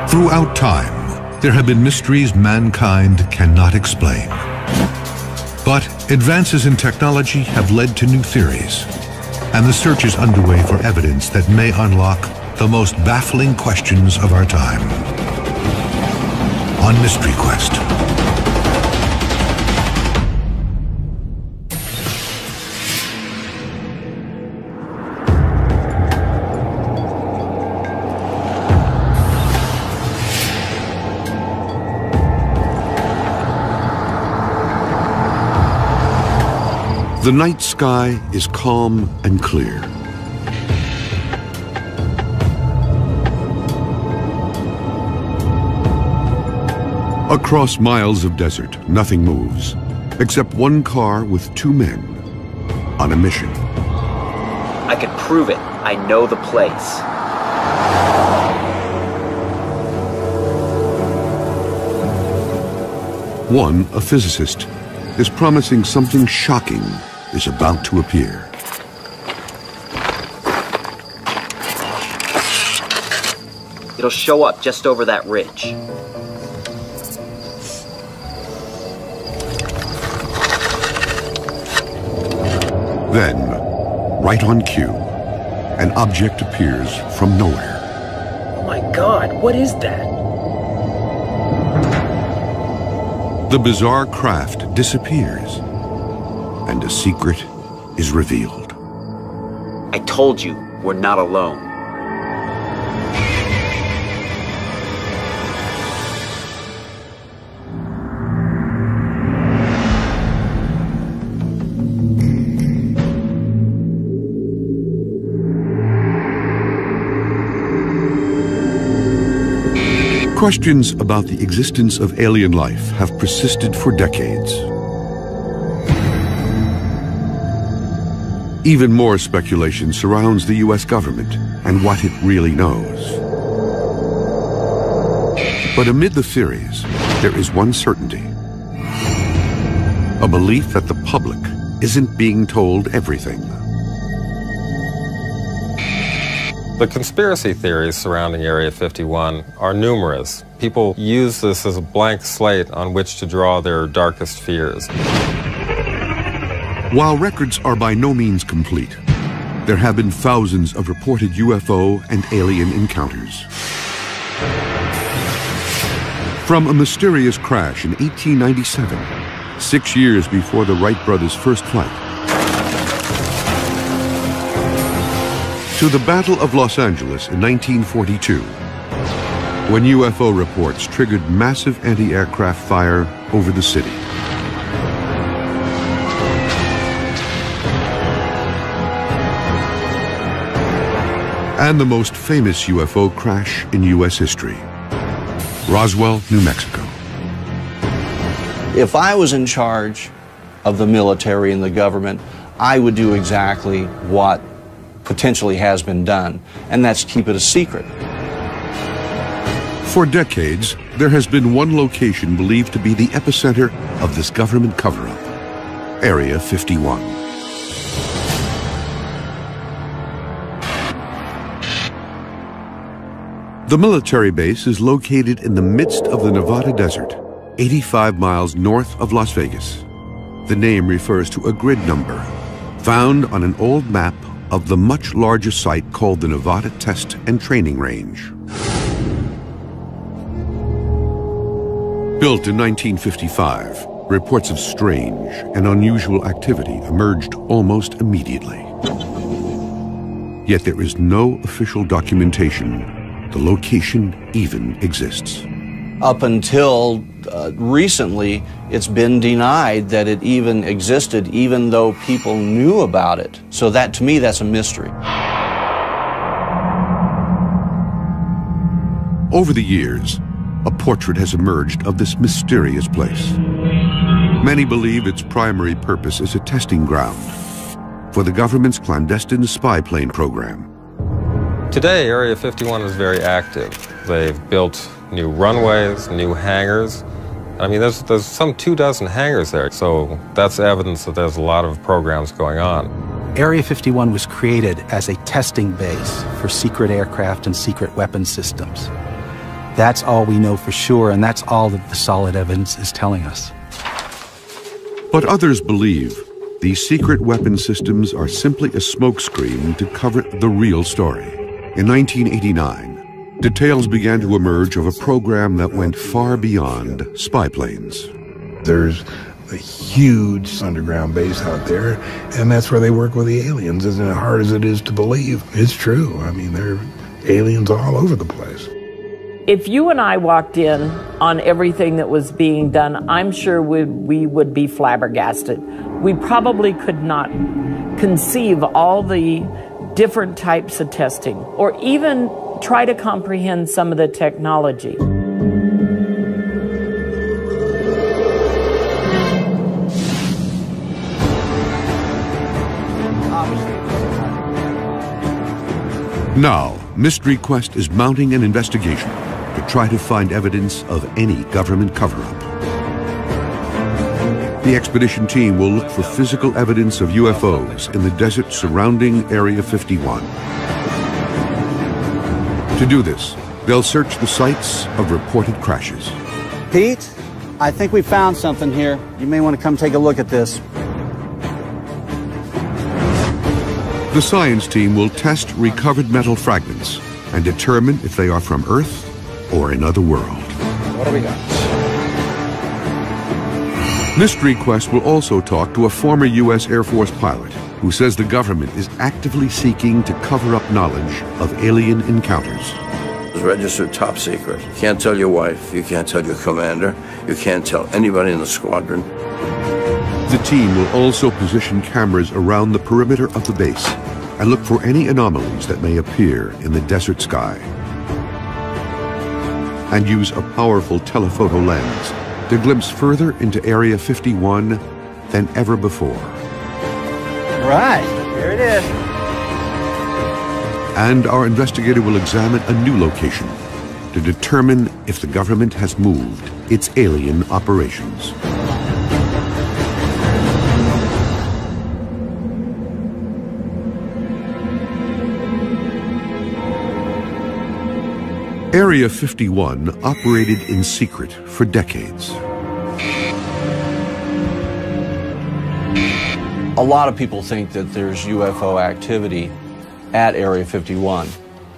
Throughout time, there have been mysteries mankind cannot explain. But advances in technology have led to new theories, and the search is underway for evidence that may unlock the most baffling questions of our time. On Mystery Quest. The night sky is calm and clear. Across miles of desert, nothing moves, except one car with two men on a mission. I could prove it. I know the place. One, a physicist, is promising something shocking is about to appear. It'll show up just over that ridge. Then, right on cue, an object appears from nowhere. Oh my God, what is that? The bizarre craft disappears, and a secret is revealed. I told you, we're not alone. Questions about the existence of alien life have persisted for decades. Even more speculation surrounds the U.S. government and what it really knows. But amid the theories, there is one certainty: a belief that the public isn't being told everything. The conspiracy theories surrounding Area 51 are numerous. People use this as a blank slate on which to draw their darkest fears. While records are by no means complete, there have been thousands of reported UFO and alien encounters. From a mysterious crash in 1897, 6 years before the Wright brothers' first flight, to the Battle of Los Angeles in 1942, when UFO reports triggered massive anti-aircraft fire over the city. And the most famous UFO crash in U.S. history, Roswell, New Mexico. If I was in charge of the military and the government, I would do exactly what potentially has been done, and that's keep it a secret. For decades, there has been one location believed to be the epicenter of this government cover-up: Area 51. The military base is located in the midst of the Nevada desert, 85 miles north of Las Vegas. The name refers to a grid number found on an old map of the much larger site called the Nevada Test and Training Range. Built in 1955, reports of strange and unusual activity emerged almost immediately. Yet there is no official documentation the location even exists. Up until recently, it's been denied that it even existed, even though people knew about it. So that, to me, that's a mystery. Over the years, a portrait has emerged of this mysterious place. Many believe its primary purpose is a testing ground for the government's clandestine spy plane program. Today, Area 51 is very active. They've built new runways, new hangars. I mean, there's some 24 hangars there, so that's evidence that there's a lot of programs going on. Area 51 was created as a testing base for secret aircraft and secret weapon systems. That's all we know for sure, and that's all that the solid evidence is telling us. But others believe these secret weapon systems are simply a smokescreen to cover the real story. In 1989, details began to emerge of a program that went far beyond spy planes. There's a huge underground base out there, and that's where they work with the aliens, as hard as it is to believe. It's true. I mean, there are aliens all over the place. If you and I walked in on everything that was being done, I'm sure we would be flabbergasted. We probably could not conceive all the different types of testing, or even try to comprehend some of the technology. Now, Mystery Quest is mounting an investigation to try to find evidence of any government cover-up. The expedition team will look for physical evidence of UFOs in the desert surrounding Area 51. To do this, they'll search the sites of reported crashes. Pete, I think we found something here. You may want to come take a look at this. The science team will test recovered metal fragments and determine if they are from Earth or another world. What do we got? Mystery Quest will also talk to a former U.S. Air Force pilot who says the government is actively seeking to cover up knowledge of alien encounters. It's registered top secret. You can't tell your wife, you can't tell your commander, you can't tell anybody in the squadron. The team will also position cameras around the perimeter of the base and look for any anomalies that may appear in the desert sky. And use a powerful telephoto lens to glimpse further into Area 51 than ever before. Right, there it is. And our investigator will examine a new location to determine if the government has moved its alien operations. Area 51 operated in secret for decades. A lot of people think that there's UFO activity at Area 51,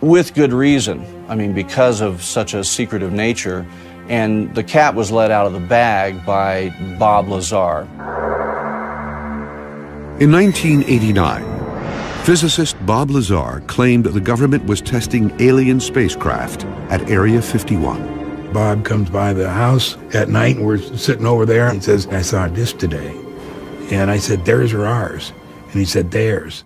with good reason. I mean, because of such a secretive nature, and the cat was let out of the bag by Bob Lazar. In 1989, physicist Bob Lazar claimed the government was testing alien spacecraft at Area 51. Bob comes by the house at night, and we're sitting over there, and he says, I saw a disc today. And I said, theirs or ours? And he said, theirs.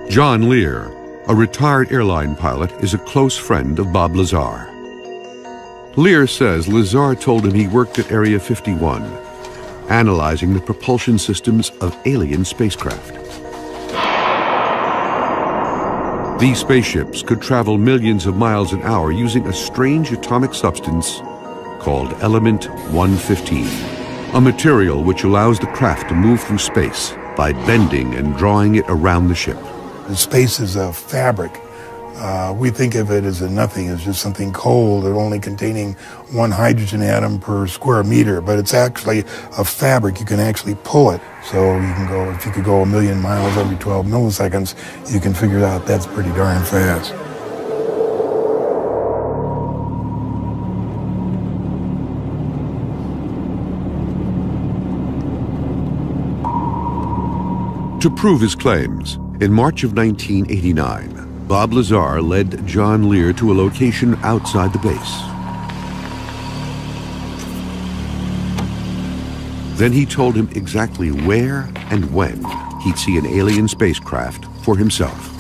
John Lear, a retired airline pilot, is a close friend of Bob Lazar. Lear says Lazar told him he worked at Area 51, analyzing the propulsion systems of alien spacecraft. These spaceships could travel millions of miles an hour using a strange atomic substance called Element 115, a material which allows the craft to move through space by bending and drawing it around the ship. Space is a fabric. We think of it as a nothing, as just something cold, only containing one hydrogen atom per square meter, but it's actually a fabric. You can actually pull it. So you can go, if you could go 1,000,000 miles every 12 milliseconds, you can figure out that's pretty darn fast. To prove his claims, in March of 1989, Bob Lazar led John Lear to a location outside the base. Then he told him exactly where and when he'd see an alien spacecraft for himself.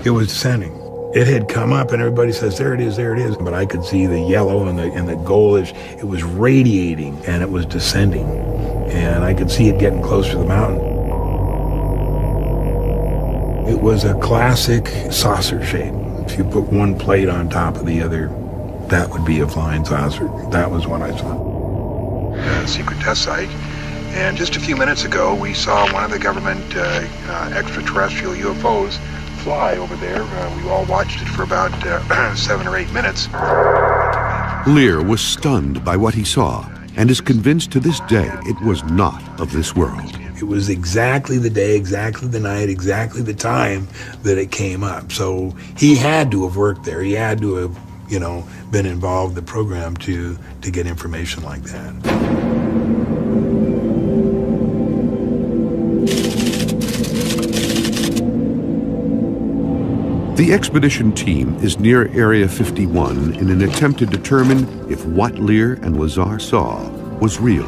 It was descending. It had come up, and everybody says, there it is, there it is. But I could see the yellow and the goldish. It was radiating, and it was descending. And I could see it getting close to the mountain. It was a classic saucer shape. If you put one plate on top of the other, that would be a flying saucer. That was what I saw. Secret test site. And just a few minutes ago, we saw one of the government extraterrestrial UFOs fly over there. We all watched it for about 7 or 8 minutes. Lear was stunned by what he saw and is convinced to this day it was not of this world. It was exactly the day, exactly the night, exactly the time that it came up. So he had to have worked there. He had to have, you know, been involved in the program to get information like that. The expedition team is near Area 51 in an attempt to determine if what Lear and Lazar saw was real.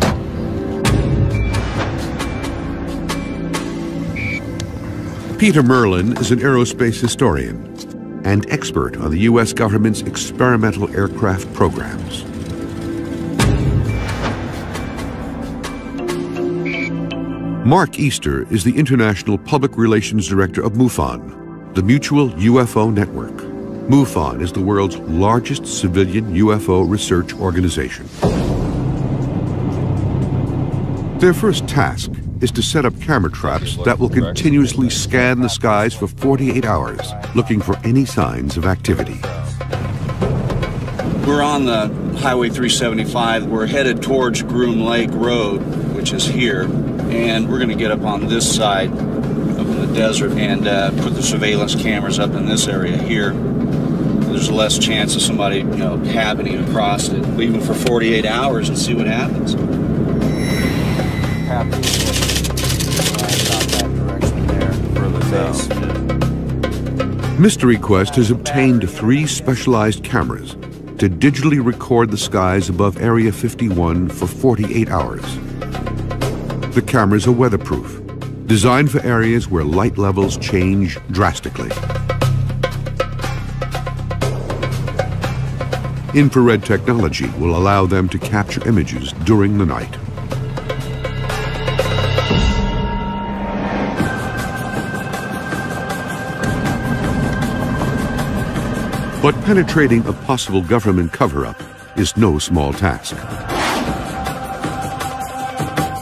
Peter Merlin is an aerospace historian and expert on the U.S. government's experimental aircraft programs. Mark Easter is the International Public Relations Director of MUFON, the Mutual UFO Network. MUFON is the world's largest civilian UFO research organization. Their first task is to set up camera traps that will continuously scan the skies for 48 hours, looking for any signs of activity. We're on the Highway 375. We're headed towards Groom Lake Road, which is here, and we're going to get up on this side up in the desert and put the surveillance cameras up in this area here. There's less chance of somebody, you know, happening across it. Leave them for 48 hours and see what happens. Mystery Quest has obtained 3 specialized cameras to digitally record the skies above Area 51 for 48 hours. The cameras are weatherproof, designed for areas where light levels change drastically. Infrared technology will allow them to capture images during the night. But penetrating a possible government cover-up is no small task.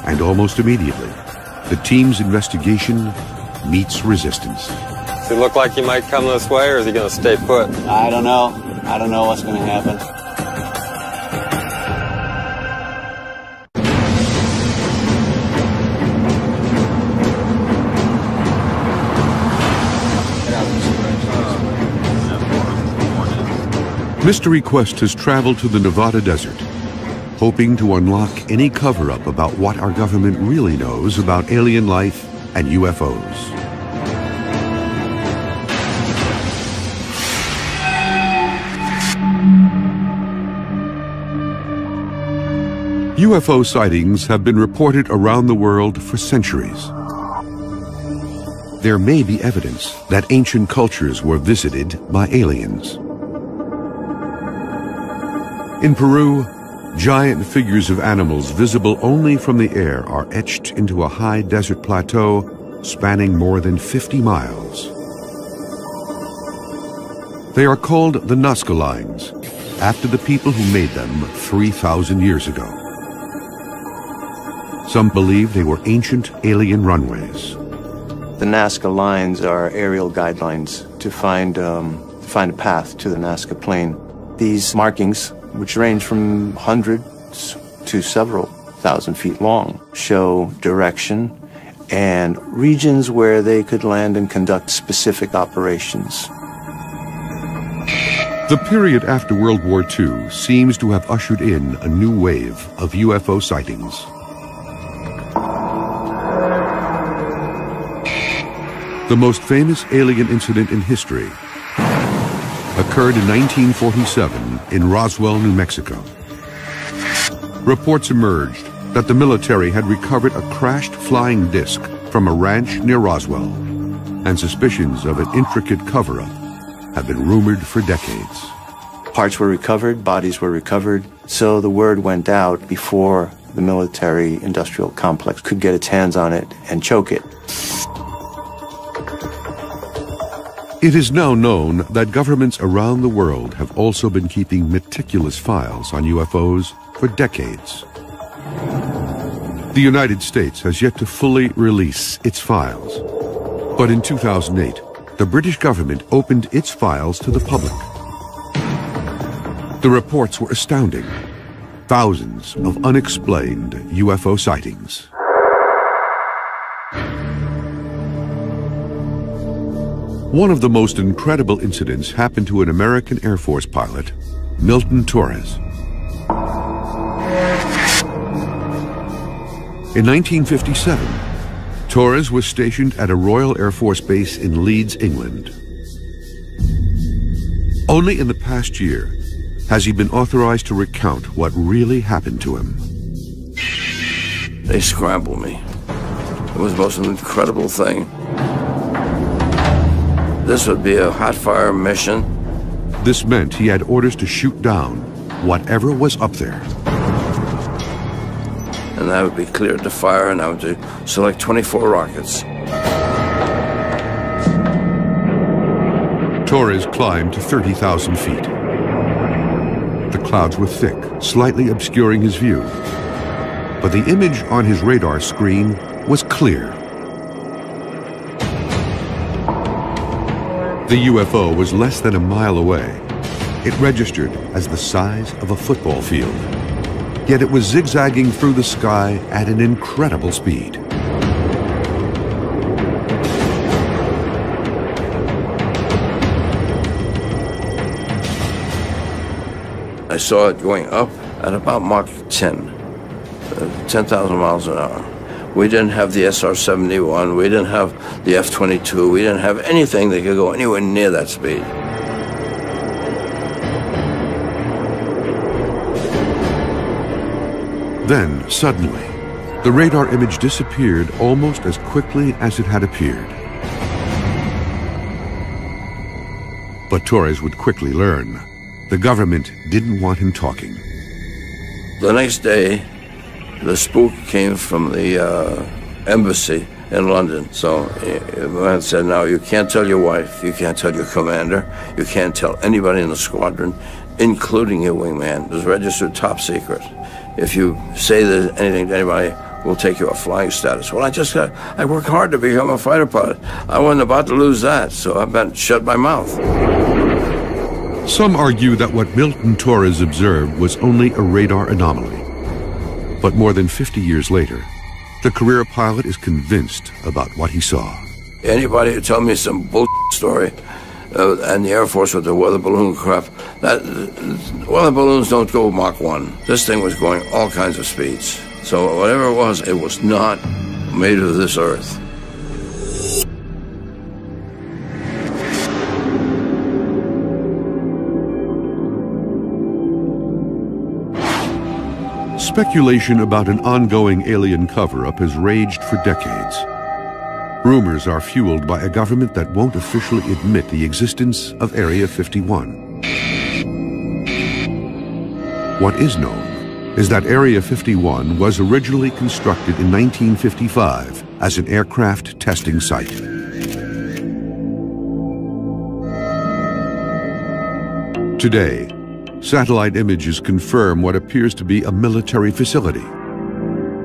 And almost immediately, the team's investigation meets resistance. Does it look like he might come this way, or is he going to stay put? I don't know. I don't know what's going to happen. Mystery Quest has traveled to the Nevada desert, hoping to unlock any cover-up about what our government really knows about alien life and UFOs. UFO sightings have been reported around the world for centuries. There may be evidence that ancient cultures were visited by aliens. In Peru, giant figures of animals visible only from the air are etched into a high desert plateau spanning more than 50 miles. They are called the Nazca Lines, after the people who made them 3,000 years ago. Some believe they were ancient alien runways. The Nazca Lines are aerial guidelines to find a path to the Nazca Plain. These markings, which range from hundreds to several thousand feet long, show direction and regions where they could land and conduct specific operations. The period after World War II seems to have ushered in a new wave of UFO sightings. The most famous alien incident in history occurred in 1947 in Roswell, New Mexico. Reports emerged that the military had recovered a crashed flying disc from a ranch near Roswell, and suspicions of an intricate cover-up have been rumored for decades. Parts were recovered, bodies were recovered, so the word went out before the military-industrial complex could get its hands on it and choke it. It is now known that governments around the world have also been keeping meticulous files on UFOs for decades. The United States has yet to fully release its files. But in 2008, the British government opened its files to the public. The reports were astounding. Thousands of unexplained UFO sightings. One of the most incredible incidents happened to an American Air Force pilot, Milton Torres. In 1957, Torres was stationed at a Royal Air Force base in Leeds, England. Only in the past year has he been authorized to recount what really happened to him. They scrambled me. It was the most incredible thing. This would be a hot fire mission. This meant he had orders to shoot down whatever was up there. And that would be cleared to fire, and I would select 24 rockets. Torres climbed to 30,000 feet. The clouds were thick, slightly obscuring his view. But the image on his radar screen was clear. The UFO was less than a mile away. It registered as the size of a football field. Yet it was zigzagging through the sky at an incredible speed. I saw it going up at about Mach 10, 10,000 miles an hour. We didn't have the SR-71, we didn't have the F-22, we didn't have anything that could go anywhere near that speed. Then, suddenly, the radar image disappeared almost as quickly as it had appeared. But Torres would quickly learn. The government didn't want him talking. The next day, the spook came from the embassy in London. So the man said, now you can't tell your wife, you can't tell your commander, you can't tell anybody in the squadron, including your wingman. It was registered top secret. If you say anything to anybody, we'll take you off flying status. Well, I worked hard to become a fighter pilot. I wasn't about to lose that, so I better shut my mouth. Some argue that what Milton Torres observed was only a radar anomaly. But more than 50 years later, the career pilot is convinced about what he saw. Anybody who tells me some bull story, and the Air Force with the weather balloon crap, weather balloons don't go Mach 1. This thing was going all kinds of speeds. So whatever it was not made of this earth. Speculation about an ongoing alien cover-up has raged for decades. Rumors are fueled by a government that won't officially admit the existence of Area 51. What is known is that Area 51 was originally constructed in 1955 as an aircraft testing site. Today, satellite images confirm what appears to be a military facility.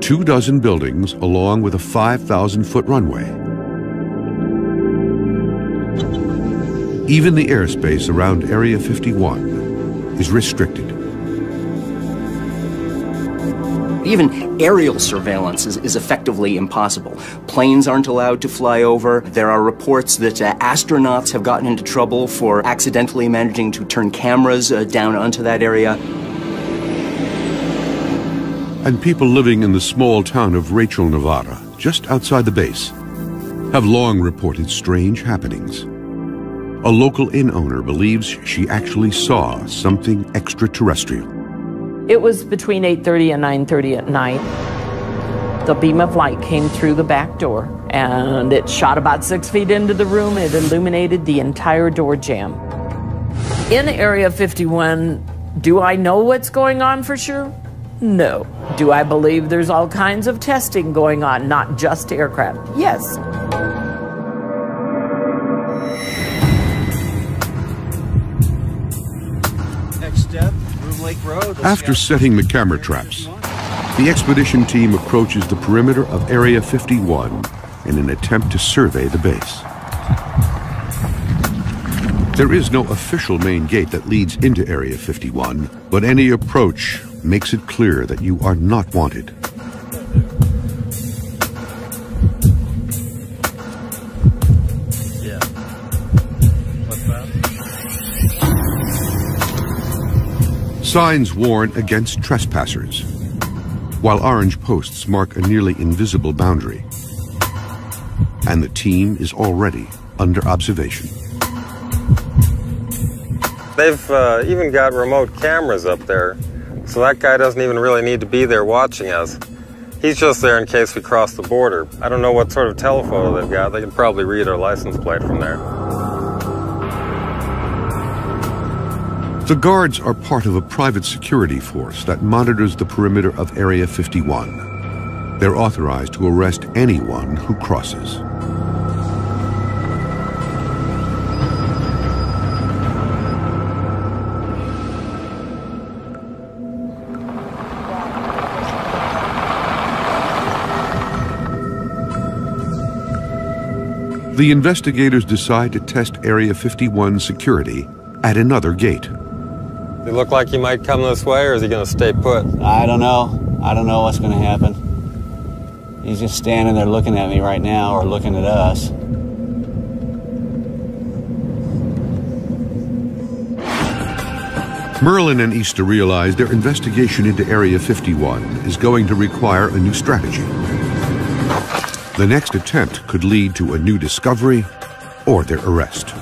24 buildings along with a 5,000-foot runway. Even the airspace around Area 51 is restricted. Even aerial surveillance is effectively impossible. Planes aren't allowed to fly over. There are reports that astronauts have gotten into trouble for accidentally managing to turn cameras down onto that area. And people living in the small town of Rachel, Nevada, just outside the base, have long reported strange happenings. A local inn owner believes she actually saw something extraterrestrial. It was between 8:30 and 9:30 at night. The beam of light came through the back door, and it shot about 6 feet into the room. It illuminated the entire door jamb. In Area 51, do I know what's going on for sure? No. Do I believe there's all kinds of testing going on, not just aircraft? Yes. Next step, Room Lake Road. After setting the camera traps, the expedition team approaches the perimeter of Area 51 in an attempt to survey the base. There is no official main gate that leads into Area 51, but any approach makes it clear that you are not wanted. Yeah. What's that? Signs warn against trespassers, while orange posts mark a nearly invisible boundary. And the team is already under observation. They've even got remote cameras up there, so that guy doesn't even really need to be there watching us. He's just there in case we cross the border. I don't know what sort of telephoto they've got. They can probably read our license plate from there. The guards are part of a private security force that monitors the perimeter of Area 51. They're authorized to arrest anyone who crosses. The investigators decide to test Area 51 security at another gate. Does it look like he might come this way, or is he going to stay put? I don't know. I don't know what's going to happen. He's just standing there looking at me right now, or looking at us. Merlin and Easter realize their investigation into Area 51 is going to require a new strategy. The next attempt could lead to a new discovery or their arrest.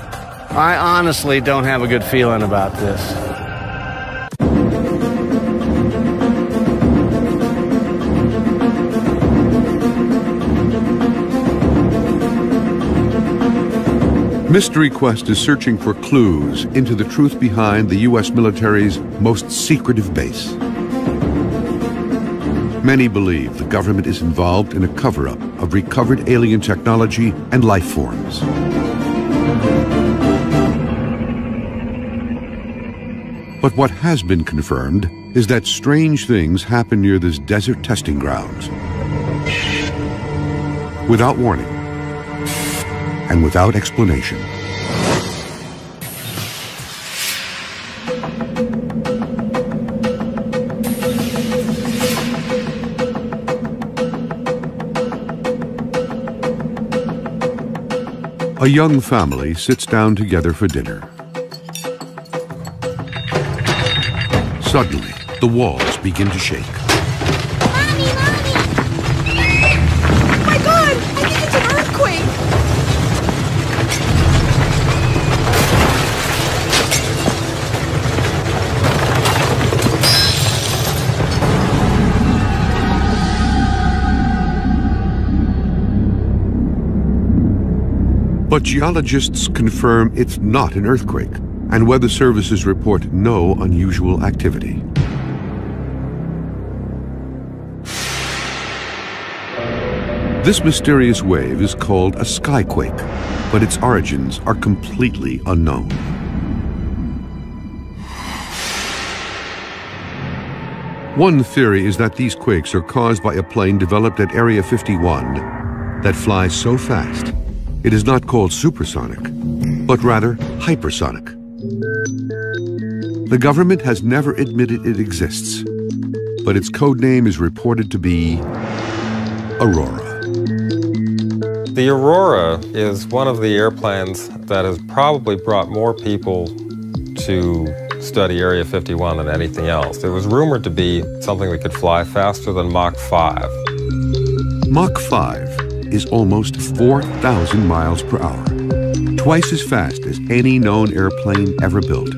I honestly don't have a good feeling about this. Mystery Quest is searching for clues into the truth behind the U.S. military's most secretive base. Many believe the government is involved in a cover-up of recovered alien technology and life forms. But what has been confirmed is that strange things happen near this desert testing grounds. Without warning and without explanation. A young family sits down together for dinner. Suddenly, the walls begin to shake. Mommy! Oh my God! I think it's an earthquake! But geologists confirm it's not an earthquake, and weather services report no unusual activity. This mysterious wave is called a skyquake, but its origins are completely unknown. One theory is that these quakes are caused by a plane developed at Area 51 that flies so fast it is not called supersonic, but rather hypersonic. The government has never admitted it exists, but its code name is reported to be Aurora. The Aurora is one of the airplanes that has probably brought more people to study Area 51 than anything else. It was rumored to be something that could fly faster than Mach 5. Mach 5 is almost 4,000 miles per hour, twice as fast as any known airplane ever built.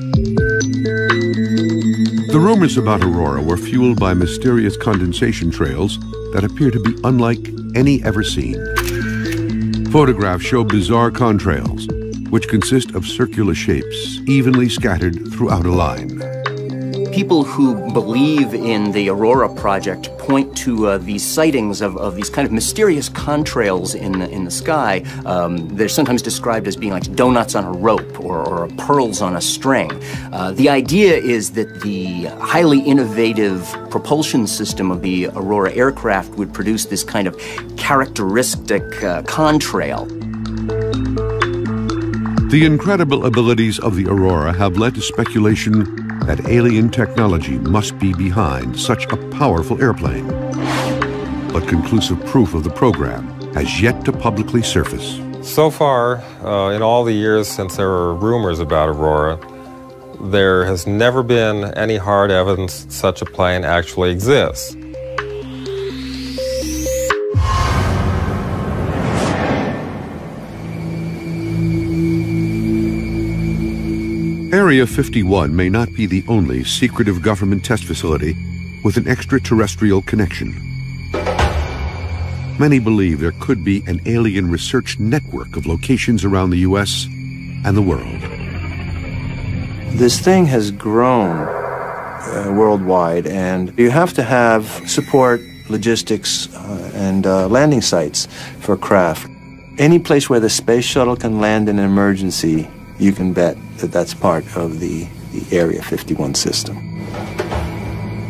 The rumors about Aurora were fueled by mysterious condensation trails that appear to be unlike any ever seen. Photographs show bizarre contrails, which consist of circular shapes evenly scattered throughout a line. People who believe in the Aurora project point to these sightings of these kind of mysterious contrails in the sky. They're sometimes described as being like donuts on a rope or pearls on a string. The idea is that the highly innovative propulsion system of the Aurora aircraft would produce this kind of characteristic contrail. The incredible abilities of the Aurora have led to speculation that alien technology must be behind such a powerful airplane. But conclusive proof of the program has yet to publicly surface. So far, in all the years since there were rumors about Aurora, there has never been any hard evidence such a plane actually exists. Area 51 may not be the only secretive government test facility with an extraterrestrial connection. Many believe there could be an alien research network of locations around the U.S. and the world. This thing has grown worldwide, and you have to have support, logistics, and landing sites for craft. Any place where the space shuttle can land in an emergency, you can bet that that's part of the Area 51 system.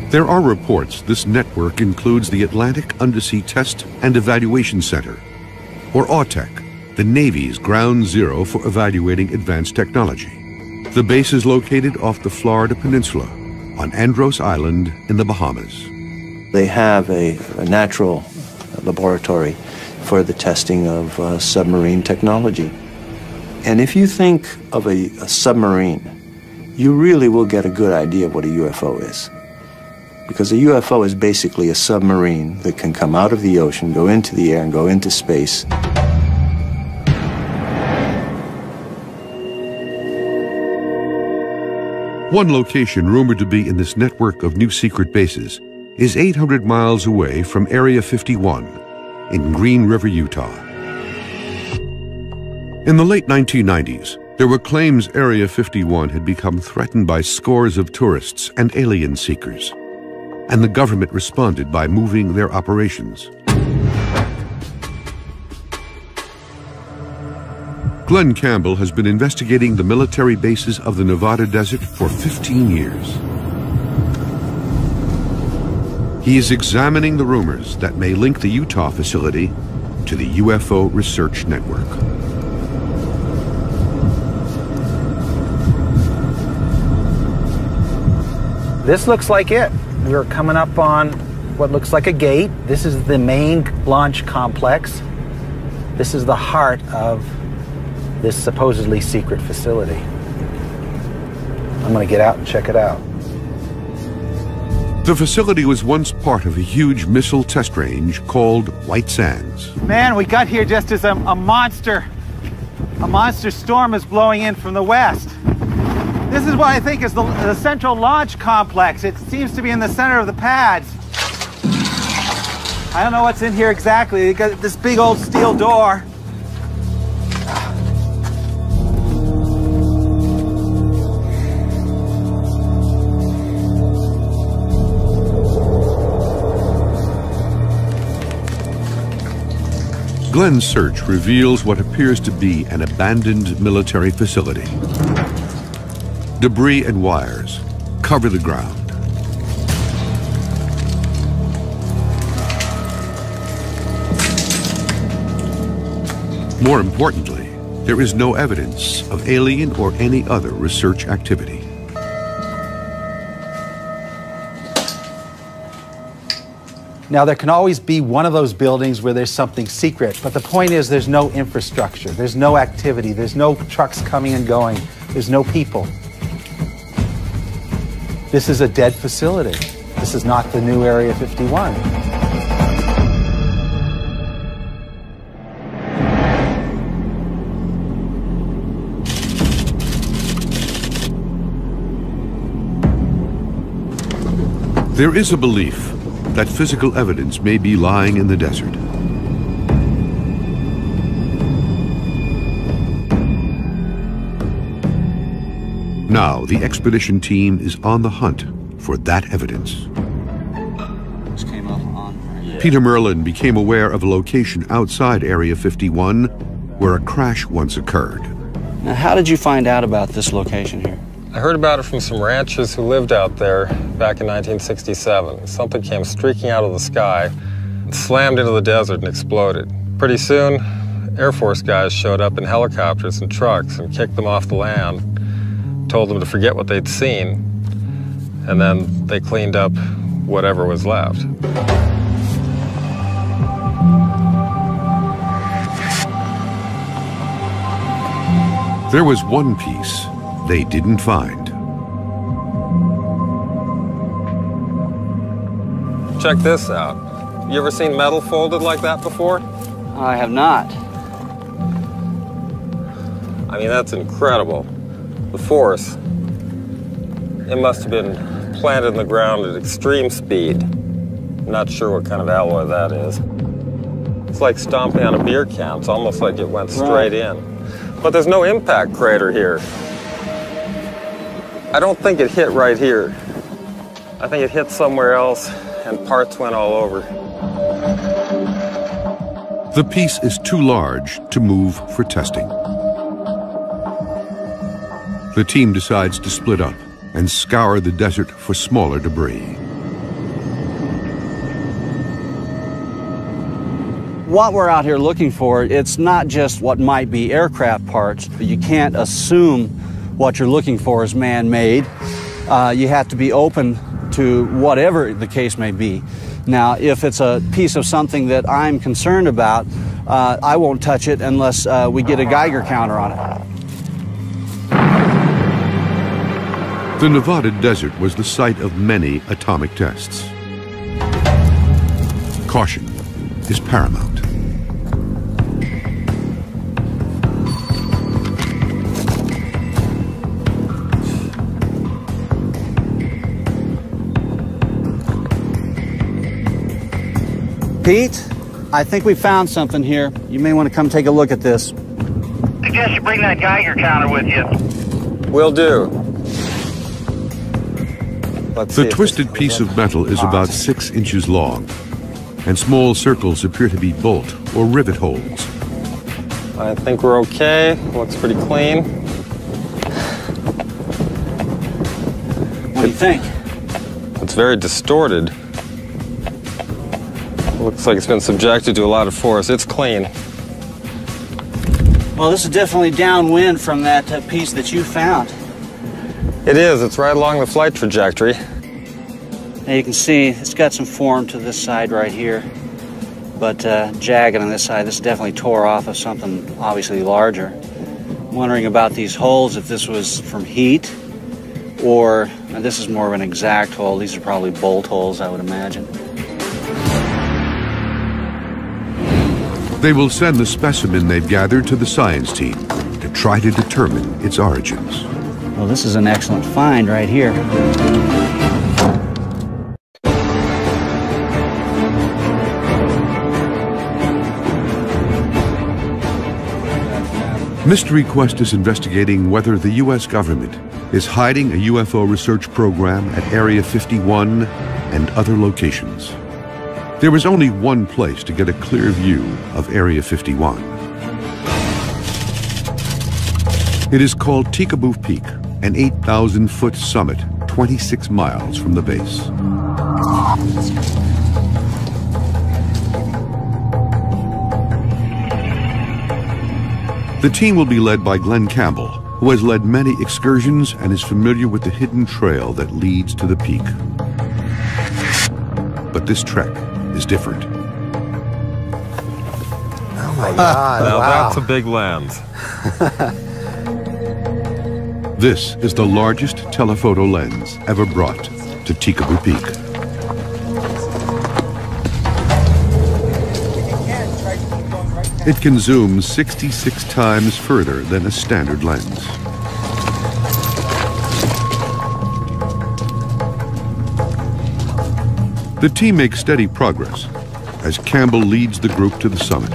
There are reports this network includes the Atlantic Undersea Test and Evaluation Center, or AUTEC, the Navy's ground zero for evaluating advanced technology. The base is located off the Florida Peninsula on Andros Island in the Bahamas. They have a natural laboratory for the testing of submarine technology. And if you think of a submarine, you really will get a good idea of what a UFO is. Because a UFO is basically a submarine that can come out of the ocean, go into the air, and go into space. One location rumored to be in this network of new secret bases is 800 miles away from Area 51 in Green River, Utah. In the late 1990s, there were claims Area 51 had become threatened by scores of tourists and alien seekers, and the government responded by moving their operations. Glenn Campbell has been investigating the military bases of the Nevada desert for 15 years. He is examining the rumors that may link the Utah facility to the UFO research network. This looks like it. We're coming up on what looks like a gate. This is the main launch complex. This is the heart of this supposedly secret facility. I'm going to get out and check it out. The facility was once part of a huge missile test range called White Sands. Man, we got here just as a monster storm is blowing in from the west. This is what I think is the central launch complex. It seems to be in the center of the pads. I don't know what's in here exactly. They got this big old steel door. Glenn's search reveals what appears to be an abandoned military facility. Debris and wires cover the ground. More importantly, there is no evidence of alien or any other research activity. Now, there can always be one of those buildings where there's something secret, but the point is there's no infrastructure, there's no activity, there's no trucks coming and going, there's no people. This is a dead facility. This is not the new Area 51. There is a belief that physical evidence may be lying in the desert. Now, the expedition team is on the hunt for that evidence. Peter Merlin became aware of a location outside Area 51 where a crash once occurred. Now, how did you find out about this location here? I heard about it from some ranchers who lived out there back in 1967. Something came streaking out of the sky, slammed into the desert and exploded. Pretty soon, Air Force guys showed up in helicopters and trucks and kicked them off the land, told them to forget what they'd seen, and then they cleaned up whatever was left. There was one piece they didn't find. Check this out. You ever seen metal folded like that before? I have not. I mean, that's incredible. The force, it must have been planted in the ground at extreme speed. I'm not sure what kind of alloy that is. It's like stomping on a beer can. It's almost like it went straight in. But there's no impact crater here. I don't think it hit right here. I think it hit somewhere else and parts went all over. The piece is too large to move for testing. The team decides to split up and scour the desert for smaller debris. What we're out here looking for, it's not just what might be aircraft parts. You can't assume what you're looking for is man-made. You have to be open to whatever the case may be. Now, if it's a piece of something that I'm concerned about, I won't touch it unless we get a Geiger counter on it. The Nevada desert was the site of many atomic tests. Caution is paramount. Pete, I think we found something here. You may want to come take a look at this. I suggest you bring that Geiger counter with you. Will do. The twisted piece of metal is about 6 inches long, and small circles appear to be bolt or rivet holes. I think we're okay. Looks pretty clean. What do you think? It's very distorted. Looks like it's been subjected to a lot of force. It's clean. Well, this is definitely downwind from that piece that you found. It is. It's right along the flight trajectory. Now you can see it's got some form to this side right here, but jagged on this side. This definitely tore off of something obviously larger. I'm wondering about these holes, if this was from heat, or this is more of an exact hole. These are probably bolt holes, I would imagine. They will send the specimen they've gathered to the science team to try to determine its origins. Well, this is an excellent find right here. Mystery Quest is investigating whether the U.S. government is hiding a UFO research program at Area 51 and other locations. There is only one place to get a clear view of Area 51. It is called Tikaboo Peak, an 8,000-foot summit 26 miles from the base. The team will be led by Glenn Campbell, who has led many excursions and is familiar with the hidden trail that leads to the peak. But this trek is different. Oh my God, now wow. That's a big lens. This is the largest telephoto lens ever brought to Tikaboo Peak. It can zoom 66 times further than a standard lens. The team makes steady progress as Campbell leads the group to the summit.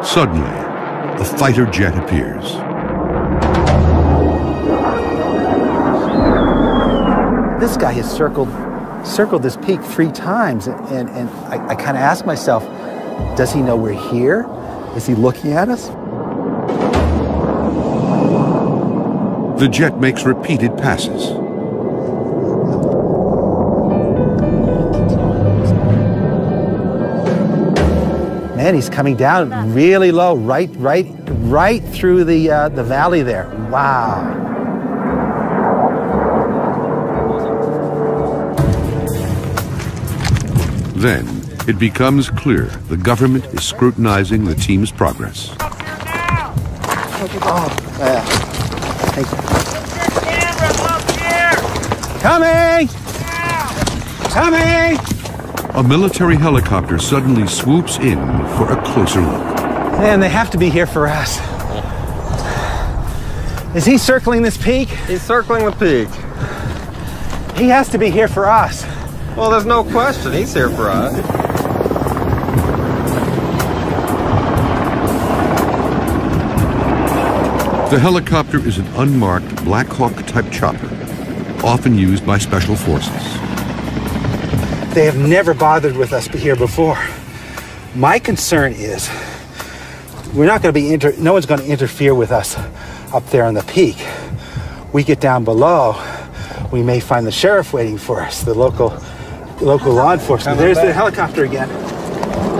Suddenly, a fighter jet appears. this guy has circled this peak 3 times, and I kind of ask myself, does he know we're here? Is he looking at us? The jet makes repeated passes. Man, he's coming down really low, right through the valley there. Wow. Then it becomes clear the government is scrutinizing the team's progress. Thank you. Coming! Coming! A military helicopter suddenly swoops in for a closer look. Man, they have to be here for us. Is he circling this peak? He's circling the peak. He has to be here for us. Well, there's no question. He's here for us. The helicopter is an unmarked Black Hawk-type chopper, often used by special forces. They have never bothered with us here before. My concern is we're not going to be no one's going to interfere with us up there on the peak. We get down below, we may find the sheriff waiting for us, the local law enforcement. There's the helicopter again.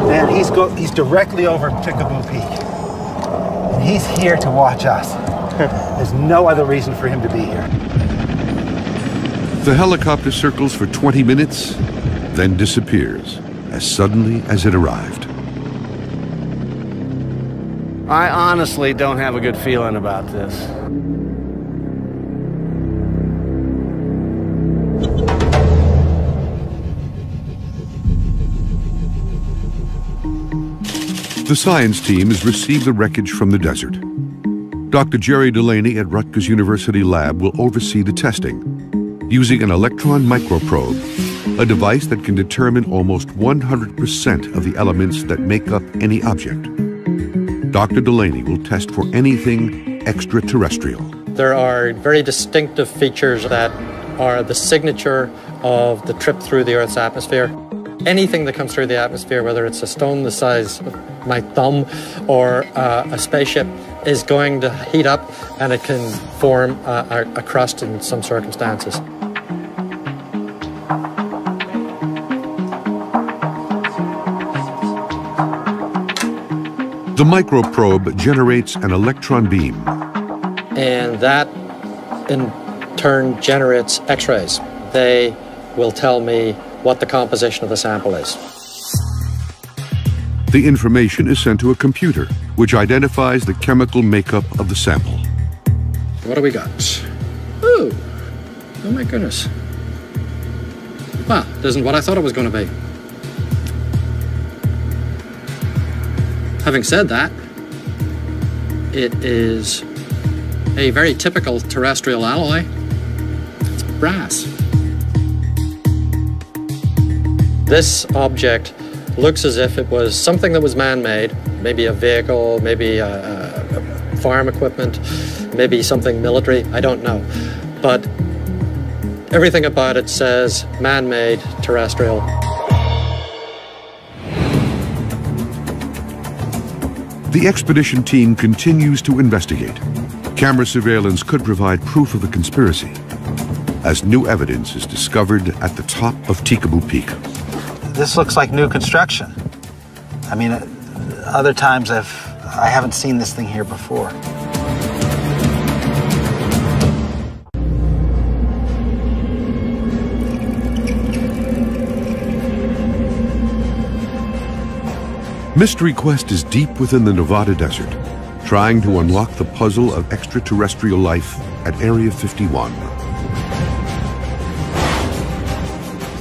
And he's directly over Tickaboo Peak. And he's here to watch us. There's no other reason for him to be here. The helicopter circles for 20 minutes, then disappears as suddenly as it arrived. I honestly don't have a good feeling about this. The science team has received the wreckage from the desert. Dr. Jerry Delaney at Rutgers University Lab will oversee the testing using an electron microprobe, a device that can determine almost 100% of the elements that make up any object. Dr. Delaney will test for anything extraterrestrial. There are very distinctive features that are the signature of the trip through the Earth's atmosphere. Anything that comes through the atmosphere, whether it's a stone the size of my thumb or a spaceship, is going to heat up, and it can form a crust in some circumstances. The microprobe generates an electron beam. And that, in turn, generates X-rays. They will tell me what the composition of the sample is. The information is sent to a computer, which identifies the chemical makeup of the sample. What do we got? Ooh, oh my goodness. Well, this isn't what I thought it was going to be. Having said that, it is a very typical terrestrial alloy. It's brass. This object looks as if it was something that was man-made, maybe a vehicle, maybe farm equipment, maybe something military, I don't know. But everything about it says man-made, terrestrial. The expedition team continues to investigate. Camera surveillance could provide proof of the conspiracy, as new evidence is discovered at the top of Tickaboo Peak. This looks like new construction. I mean, other times I haven't seen this thing here before. Mystery Quest is deep within the Nevada desert, trying to unlock the puzzle of extraterrestrial life at Area 51.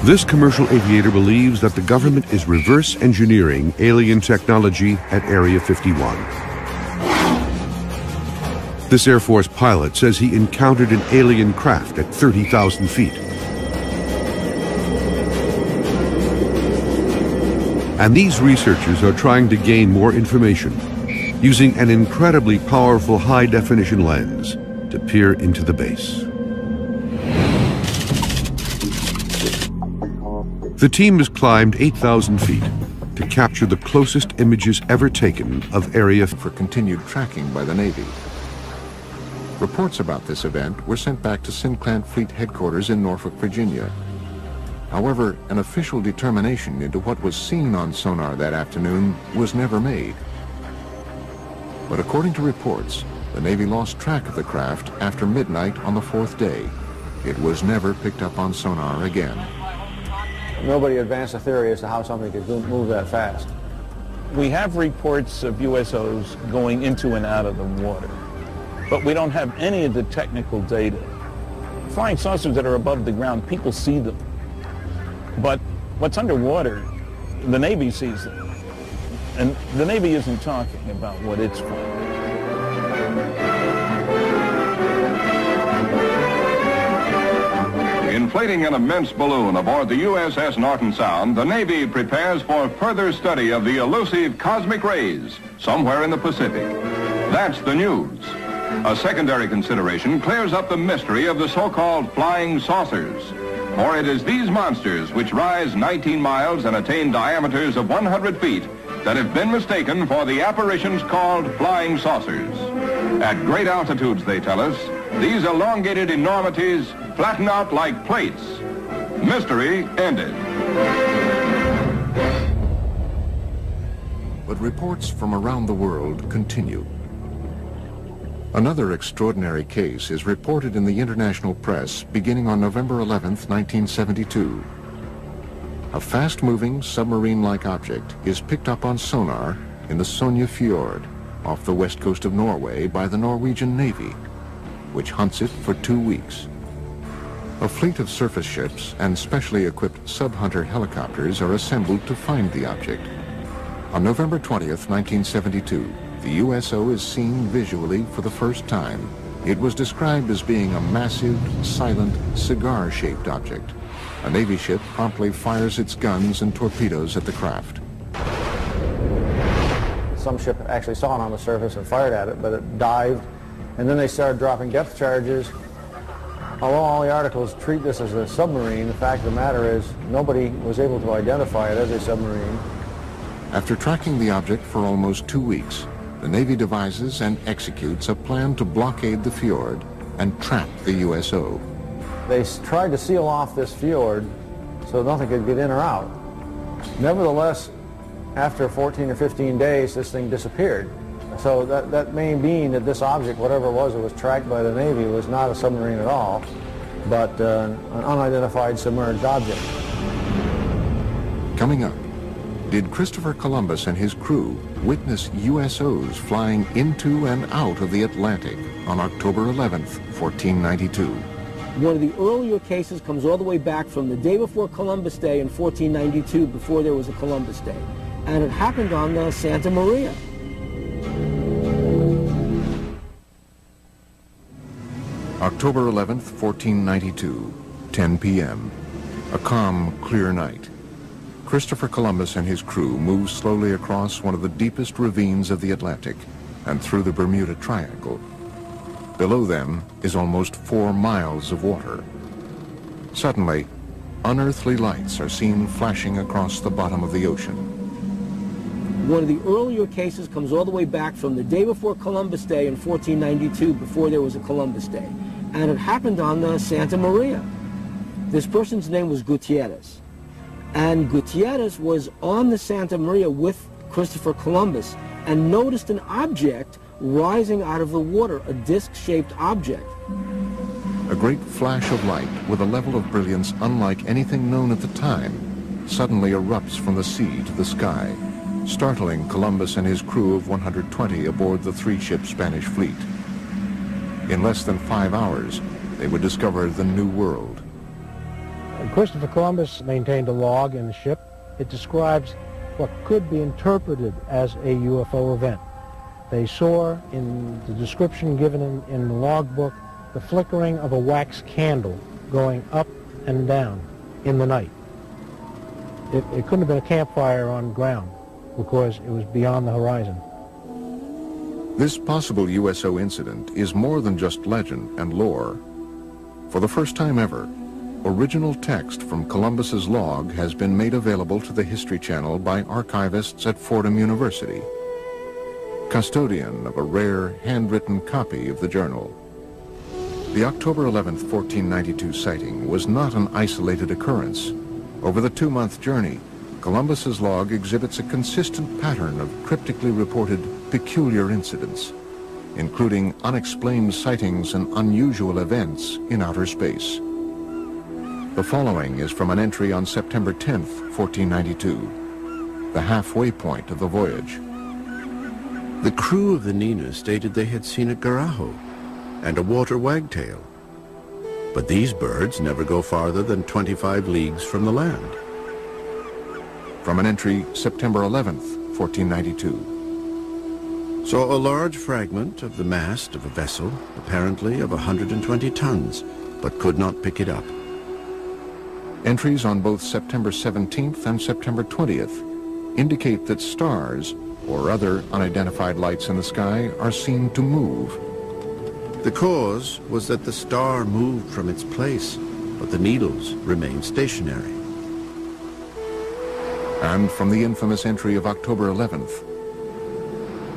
This commercial aviator believes that the government is reverse engineering alien technology at Area 51. This Air Force pilot says he encountered an alien craft at 30,000 feet. And these researchers are trying to gain more information using an incredibly powerful high-definition lens to peer into the base. The team has climbed 8,000 feet to capture the closest images ever taken of Area for continued tracking by the Navy. Reports about this event were sent back to Sinclair Fleet Headquarters in Norfolk, Virginia. However, an official determination into what was seen on sonar that afternoon was never made. But according to reports, the Navy lost track of the craft after midnight on the fourth day. It was never picked up on sonar again. Nobody advanced a theory as to how something could move that fast. We have reports of USOs going into and out of the water, but we don't have any of the technical data. Flying saucers that are above the ground, people see them. But what's underwater, the Navy sees them. And the Navy isn't talking about what it's finding. Inflating an immense balloon aboard the USS Norton Sound, the Navy prepares for further study of the elusive cosmic rays somewhere in the Pacific. That's the news. A secondary consideration clears up the mystery of the so-called flying saucers. For it is these monsters which rise 19 miles and attain diameters of 100 feet that have been mistaken for the apparitions called flying saucers. At great altitudes, they tell us, these elongated enormities flatten out like plates. Mystery ended. But reports from around the world continue. Another extraordinary case is reported in the international press beginning on November 11th, 1972. A fast-moving submarine-like object is picked up on sonar in the Sonja Fjord off the west coast of Norway by the Norwegian Navy, which hunts it for 2 weeks. A fleet of surface ships and specially equipped sub-hunter helicopters are assembled to find the object. On November 20th, 1972, the USO is seen visually for the first time. It was described as being a massive, silent, cigar-shaped object. A Navy ship promptly fires its guns and torpedoes at the craft. Some ship actually saw it on the surface and fired at it, but it dived, and then they started dropping depth charges. Although all the articles treat this as a submarine, the fact of the matter is nobody was able to identify it as a submarine. After tracking the object for almost 2 weeks, the Navy devises and executes a plan to blockade the fjord and trap the USO. They tried to seal off this fjord so nothing could get in or out. Nevertheless, after 14 or 15 days, this thing disappeared. So that may mean that this object, whatever it was tracked by the Navy, was not a submarine at all, but an unidentified submerged object. Coming up, did Christopher Columbus and his crew witness USOs flying into and out of the Atlantic on October 11th, 1492? One of the earlier cases comes all the way back from the day before Columbus Day in 1492, before there was a Columbus Day. And it happened on the Santa Maria. October 11th, 1492, 10 p.m. A calm, clear night. Christopher Columbus and his crew move slowly across one of the deepest ravines of the Atlantic and through the Bermuda Triangle. Below them is almost 4 miles of water. Suddenly, unearthly lights are seen flashing across the bottom of the ocean. One of the earlier cases comes all the way back from the day before Columbus Day in 1492, before there was a Columbus Day. And it happened on the Santa Maria. This person's name was Gutierrez. And Gutierrez was on the Santa Maria with Christopher Columbus and noticed an object rising out of the water, a disc-shaped object. A great flash of light with a level of brilliance unlike anything known at the time suddenly erupts from the sea to the sky, startling Columbus and his crew of 120 aboard the 3-ship Spanish fleet. In less than 5 hours, they would discover the New World. Christopher Columbus maintained a log in the ship. It describes what could be interpreted as a UFO event. They saw, in the description given in the logbook, the flickering of a wax candle going up and down in the night. It couldn't have been a campfire on ground because it was beyond the horizon. This possible USO incident is more than just legend and lore. For the first time ever, Original text from Columbus's log has been made available to the History Channel by archivists at Fordham University, custodian of a rare handwritten copy of the journal. The October 11, 1492 sighting was not an isolated occurrence. Over the 2-month journey, Columbus's log exhibits a consistent pattern of cryptically reported peculiar incidents, including unexplained sightings and unusual events in outer space. The following is from an entry on September 10, 1492, the halfway point of the voyage. The crew of the Nina stated they had seen a garaho and a water wagtail, but these birds never go farther than 25 leagues from the land. From an entry September 11, 1492. Saw a large fragment of the mast of a vessel, apparently of 120 tons, but could not pick it up. Entries on both September 17th and September 20th indicate that stars or other unidentified lights in the sky are seen to move. The cause was that the star moved from its place, but the needles remained stationary. And from the infamous entry of October 11th.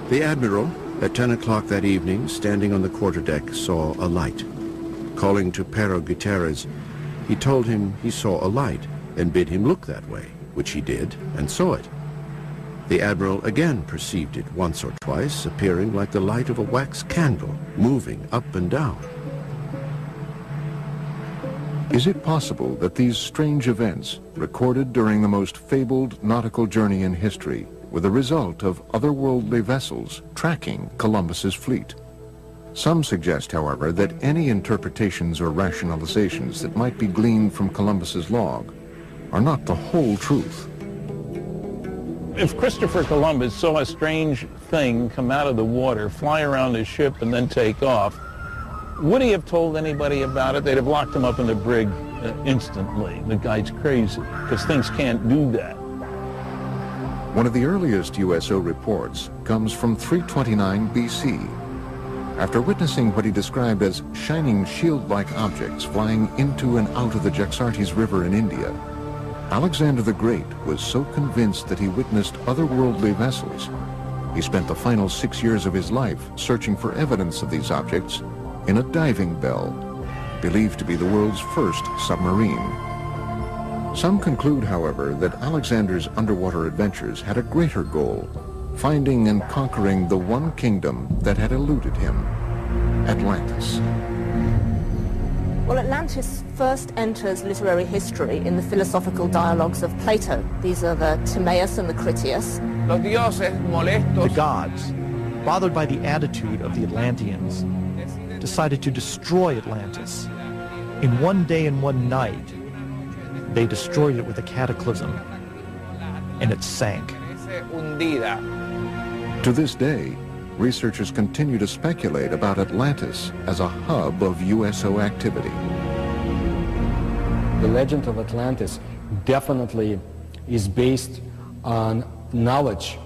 The Admiral, at 10 o'clock that evening, standing on the quarterdeck, saw a light. Calling to Pero Gutierrez, he told him he saw a light and bid him look that way, which he did and saw it. The Admiral again perceived it once or twice, appearing like the light of a wax candle, moving up and down. Is it possible that these strange events, recorded during the most fabled nautical journey in history, were the result of otherworldly vessels tracking Columbus's fleet? Some suggest, however, that any interpretations or rationalizations that might be gleaned from Columbus's log are not the whole truth. If Christopher Columbus saw a strange thing come out of the water, fly around his ship, and then take off, would he have told anybody about it? They'd have locked him up in the brig instantly. The guy's crazy, because things can't do that. One of the earliest USO reports comes from 329 BC. After witnessing what he described as shining shield-like objects flying into and out of the Jaxartes River in India, Alexander the Great was so convinced that he witnessed otherworldly vessels, he spent the final 6 years of his life searching for evidence of these objects in a diving bell, believed to be the world's first submarine. Some conclude, however, that Alexander's underwater adventures had a greater goal, finding and conquering the one kingdom that had eluded him, Atlantis. Well, Atlantis first enters literary history in the philosophical dialogues of Plato. These are the Timaeus and the Critias. The gods, bothered by the attitude of the Atlanteans, decided to destroy Atlantis. In one day and one night, they destroyed it with a cataclysm, and it sank. To this day, researchers continue to speculate about Atlantis as a hub of USO activity. The legend of Atlantis definitely is based on knowledge,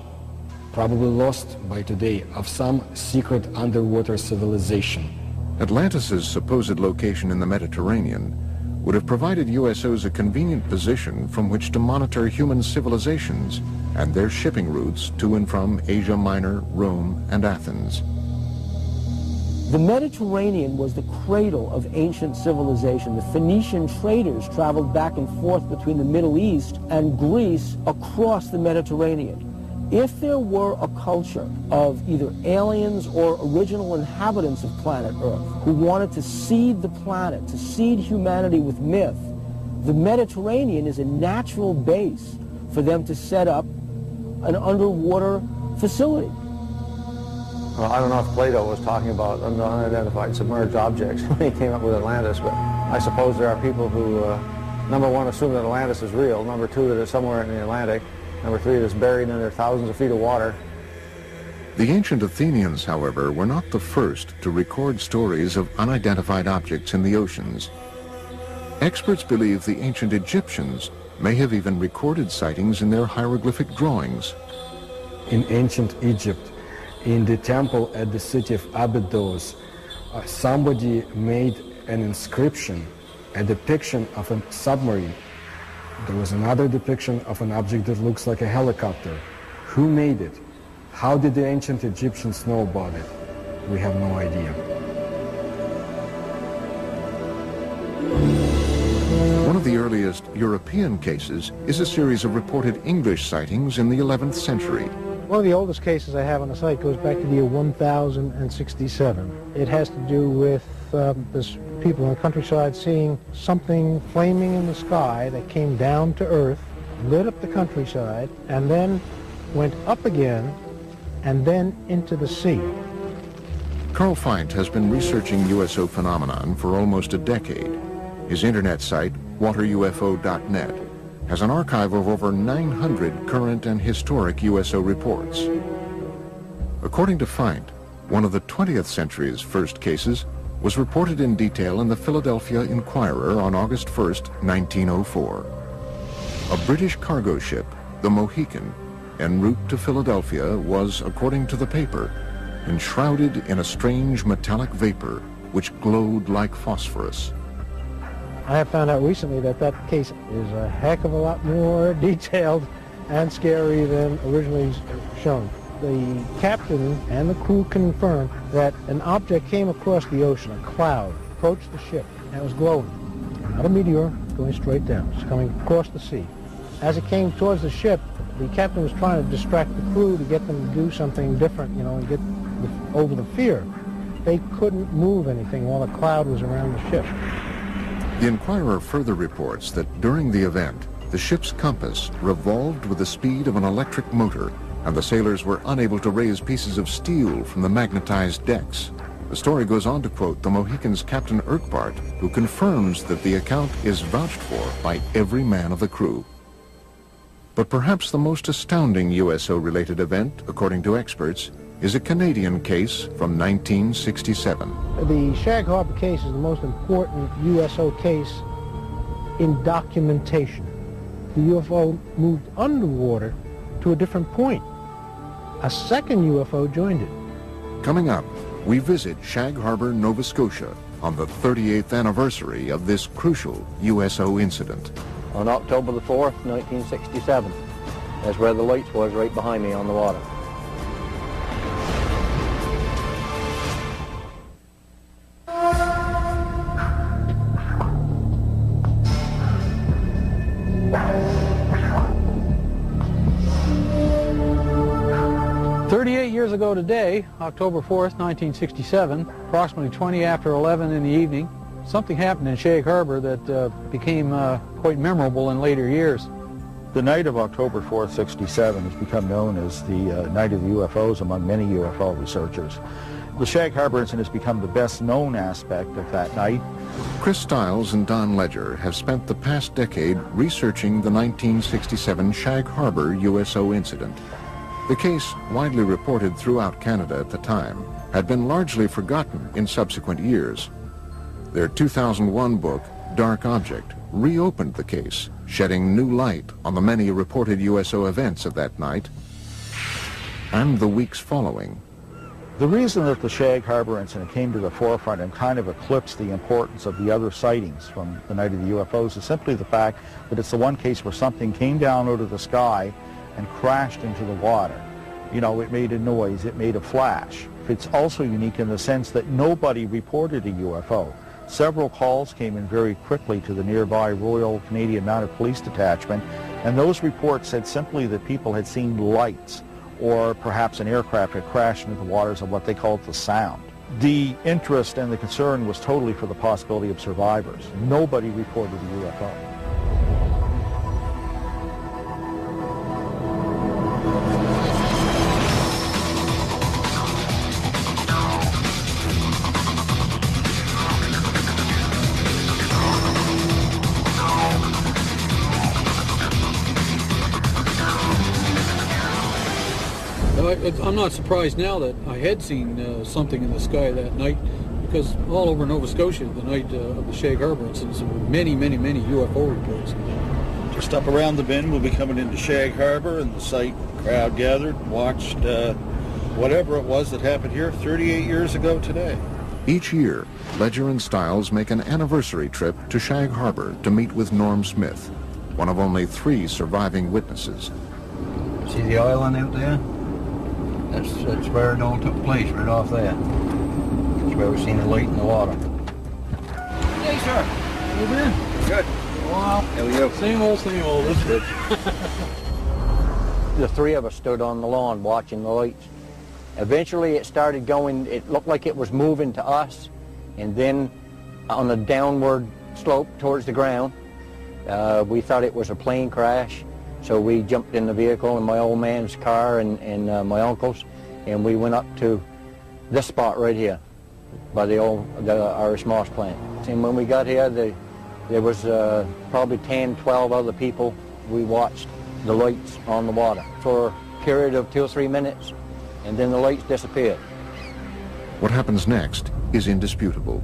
probably lost by today, of some secret underwater civilization. Atlantis's supposed location in the Mediterranean would have provided USOs a convenient position from which to monitor human civilizations and their shipping routes to and from Asia Minor, Rome, and Athens. The Mediterranean was the cradle of ancient civilization. The Phoenician traders traveled back and forth between the Middle East and Greece across the Mediterranean. If there were a culture of either aliens or original inhabitants of planet Earth who wanted to seed the planet, to seed humanity with myth, the Mediterranean is a natural base for them to set up an underwater facility. Well, I don't know if Plato was talking about unidentified submerged objects when he came up with Atlantis, but I suppose there are people who, number one, assume that Atlantis is real, number two, that it's somewhere in the Atlantic, number three, that it's buried under thousands of feet of water. The ancient Athenians, however, were not the first to record stories of unidentified objects in the oceans. Experts believe the ancient Egyptians may have even recorded sightings in their hieroglyphic drawings. In ancient Egypt, in the temple at the city of Abydos, somebody made an inscription a depiction of a submarine. There was another depiction of an object that looks like a helicopter. Who made it? How did the ancient Egyptians know about it? We have no idea. One of the earliest European cases is a series of reported English sightings in the 11th century. One of the oldest cases I have on the site goes back to the year 1067. It has to do with this people in the countryside seeing something flaming in the sky that came down to earth, lit up the countryside, and then went up again, and then into the sea. Carl Feint has been researching USO phenomenon for almost a decade. His internet site, waterufo.net, has an archive of over 900 current and historic USO reports. According to Feint, one of the 20th century's first cases was reported in detail in the Philadelphia Inquirer on August 1st, 1904. A British cargo ship, the Mohican, en route to Philadelphia was, according to the paper, enshrouded in a strange metallic vapor which glowed like phosphorus. I have found out recently that that case is a heck of a lot more detailed and scary than originally shown. The captain and the crew confirmed that an object came across the ocean, a cloud, approached the ship, and it was glowing. Not a meteor, going straight down. It's coming across the sea. As it came towards the ship, the captain was trying to distract the crew to get them to do something different, you know, and get over the fear. They couldn't move anything while the cloud was around the ship. The Inquirer further reports that during the event, the ship's compass revolved with the speed of an electric motor, and the sailors were unable to raise pieces of steel from the magnetized decks. The story goes on to quote the Mohican's Captain Urquhart, who confirms that the account is vouched for by every man of the crew. But perhaps the most astounding USO-related event, according to experts, is a Canadian case from 1967. The Shag Harbor case is the most important USO case in documentation. The UFO moved underwater to a different point. A second UFO joined it. Coming up, we visit Shag Harbor, Nova Scotia on the 38th anniversary of this crucial USO incident. On October the 4th, 1967. That's where the lights was, right behind me on the water. Years ago today, October 4th, 1967, approximately 20 after 11 in the evening, something happened in Shag Harbor that became quite memorable in later years. The night of October 4th, 67 has become known as the Night of the UFOs among many UFO researchers. The Shag Harbor incident has become the best known aspect of that night. Chris Stiles and Don Ledger have spent the past decade researching the 1967 Shag Harbor USO incident. The case, widely reported throughout Canada at the time, had been largely forgotten in subsequent years. Their 2001 book, Dark Object, reopened the case, shedding new light on the many reported USO events of that night and the weeks following. The reason that the Shag Harbor incident came to the forefront and kind of eclipsed the importance of the other sightings from the Night of the UFOs is simply the fact that it's the one case where something came down out of the sky and crashed into the water. You know, it made a noise, it made a flash. It's also unique in the sense that nobody reported a UFO. Several calls came in very quickly to the nearby Royal Canadian Mounted Police Detachment, and those reports said simply that people had seen lights, or perhaps an aircraft had crashed into the waters of what they called the Sound. The interest and the concern was totally for the possibility of survivors. Nobody reported a UFO. I'm not surprised now that I had seen something in the sky that night, because all over Nova Scotia, the night of the Shag Harbor incidents, there were many UFO reports. Just up around the bend, we'll be coming into Shag Harbor, and the site crowd gathered and watched whatever it was that happened here 38 years ago today. Each year, Ledger and Stiles make an anniversary trip to Shag Harbor to meet with Norm Smith, one of only 3 surviving witnesses. See the island out there? That's where it all took place, right off there. That's where we seen the light in the water. Hey, sir. You been? Good. Wow. How are you? Same old, That's good. The 3 of us stood on the lawn watching the lights. Eventually it started going, it looked like it was moving to us, and then on a downward slope towards the ground. We thought it was a plane crash, so we jumped in the vehicle in my old man's car and my uncle's, and we went up to this spot right here by the Irish Moss plant. And when we got here, there was probably 10, 12 other people. We watched the lights on the water for a period of 2 or 3 minutes, and then the lights disappeared. What happens next is indisputable.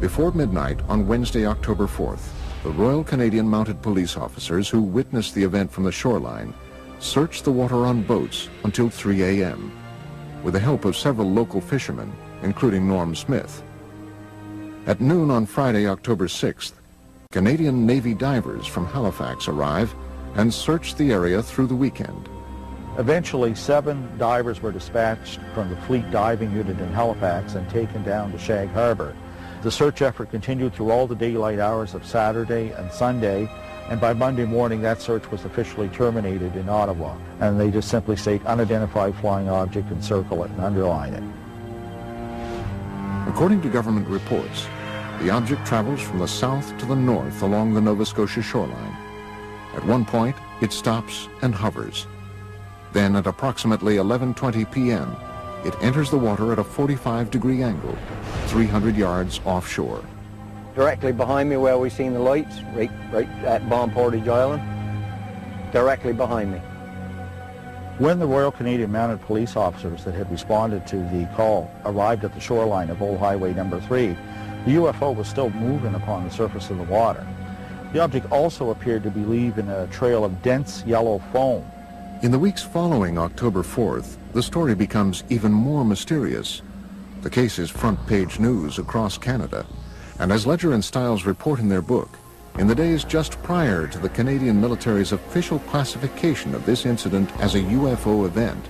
Before midnight on Wednesday, October 4th, the Royal Canadian Mounted Police officers who witnessed the event from the shoreline searched the water on boats until 3 a.m. with the help of several local fishermen, including Norm Smith. At noon on Friday, October 6th, Canadian Navy divers from Halifax arrive and search the area through the weekend. Eventually, 7 divers were dispatched from the Fleet Diving Unit in Halifax and taken down to Shag Harbor. The search effort continued through all the daylight hours of Saturday and Sunday, and by Monday morning that search was officially terminated in Ottawa. And they just simply state unidentified flying object and circle it and underline it. According to government reports, the object travels from the south to the north along the Nova Scotia shoreline. At one point, it stops and hovers. Then at approximately 11:20 p.m., it enters the water at a 45-degree angle, 300 yards offshore. Directly behind me where we seen the lights, right at Bomb Portage Island, directly behind me. When the Royal Canadian Mounted Police officers that had responded to the call arrived at the shoreline of Old Highway number 3, the UFO was still moving upon the surface of the water. The object also appeared to be leaving a trail of dense yellow foam. In the weeks following October 4th, the story becomes even more mysterious. The case is front-page news across Canada, and as Ledger and Stiles report in their book, in the days just prior to the Canadian military's official classification of this incident as a UFO event,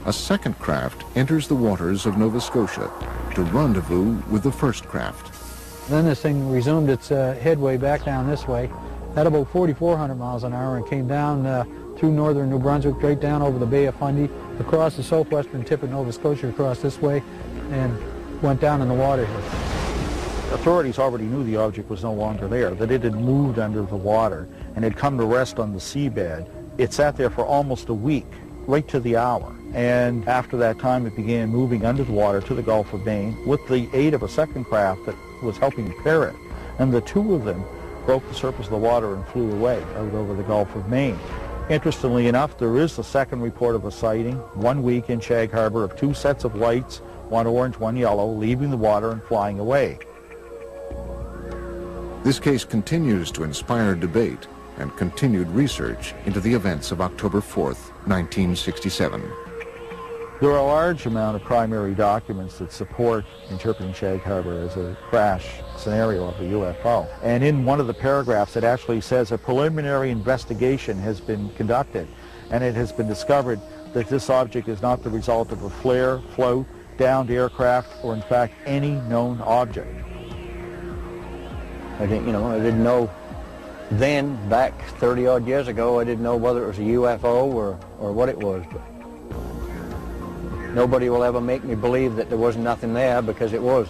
a second craft enters the waters of Nova Scotia to rendezvous with the first craft. Then this thing resumed its headway back down this way at about 4,400 miles an hour and came down through northern New Brunswick, right down over the Bay of Fundy, across the southwestern tip of Nova Scotia, across this way, and went down in the water here. Authorities already knew the object was no longer there, that it had moved under the water and had come to rest on the seabed. It sat there for almost a week, right to the hour. And after that time, it began moving under the water to the Gulf of Maine with the aid of a second craft that was helping repair it. And the 2 of them broke the surface of the water and flew away out over the Gulf of Maine. Interestingly enough, there is a second report of a sighting 1 week in Shag Harbor of 2 sets of lights, one orange, one yellow, leaving the water and flying away. This case continues to inspire debate and continued research into the events of October 4th, 1967. There are a large amount of primary documents that support interpreting Shag Harbor as a crash scenario of a UFO. And in one of the paragraphs, it actually says a preliminary investigation has been conducted, and it has been discovered that this object is not the result of a flare, float, downed aircraft, or in fact any known object. I didn't know then, back 30-odd years ago, I didn't know whether it was a UFO or what it was. But nobody will ever make me believe that there was nothing there, because it was.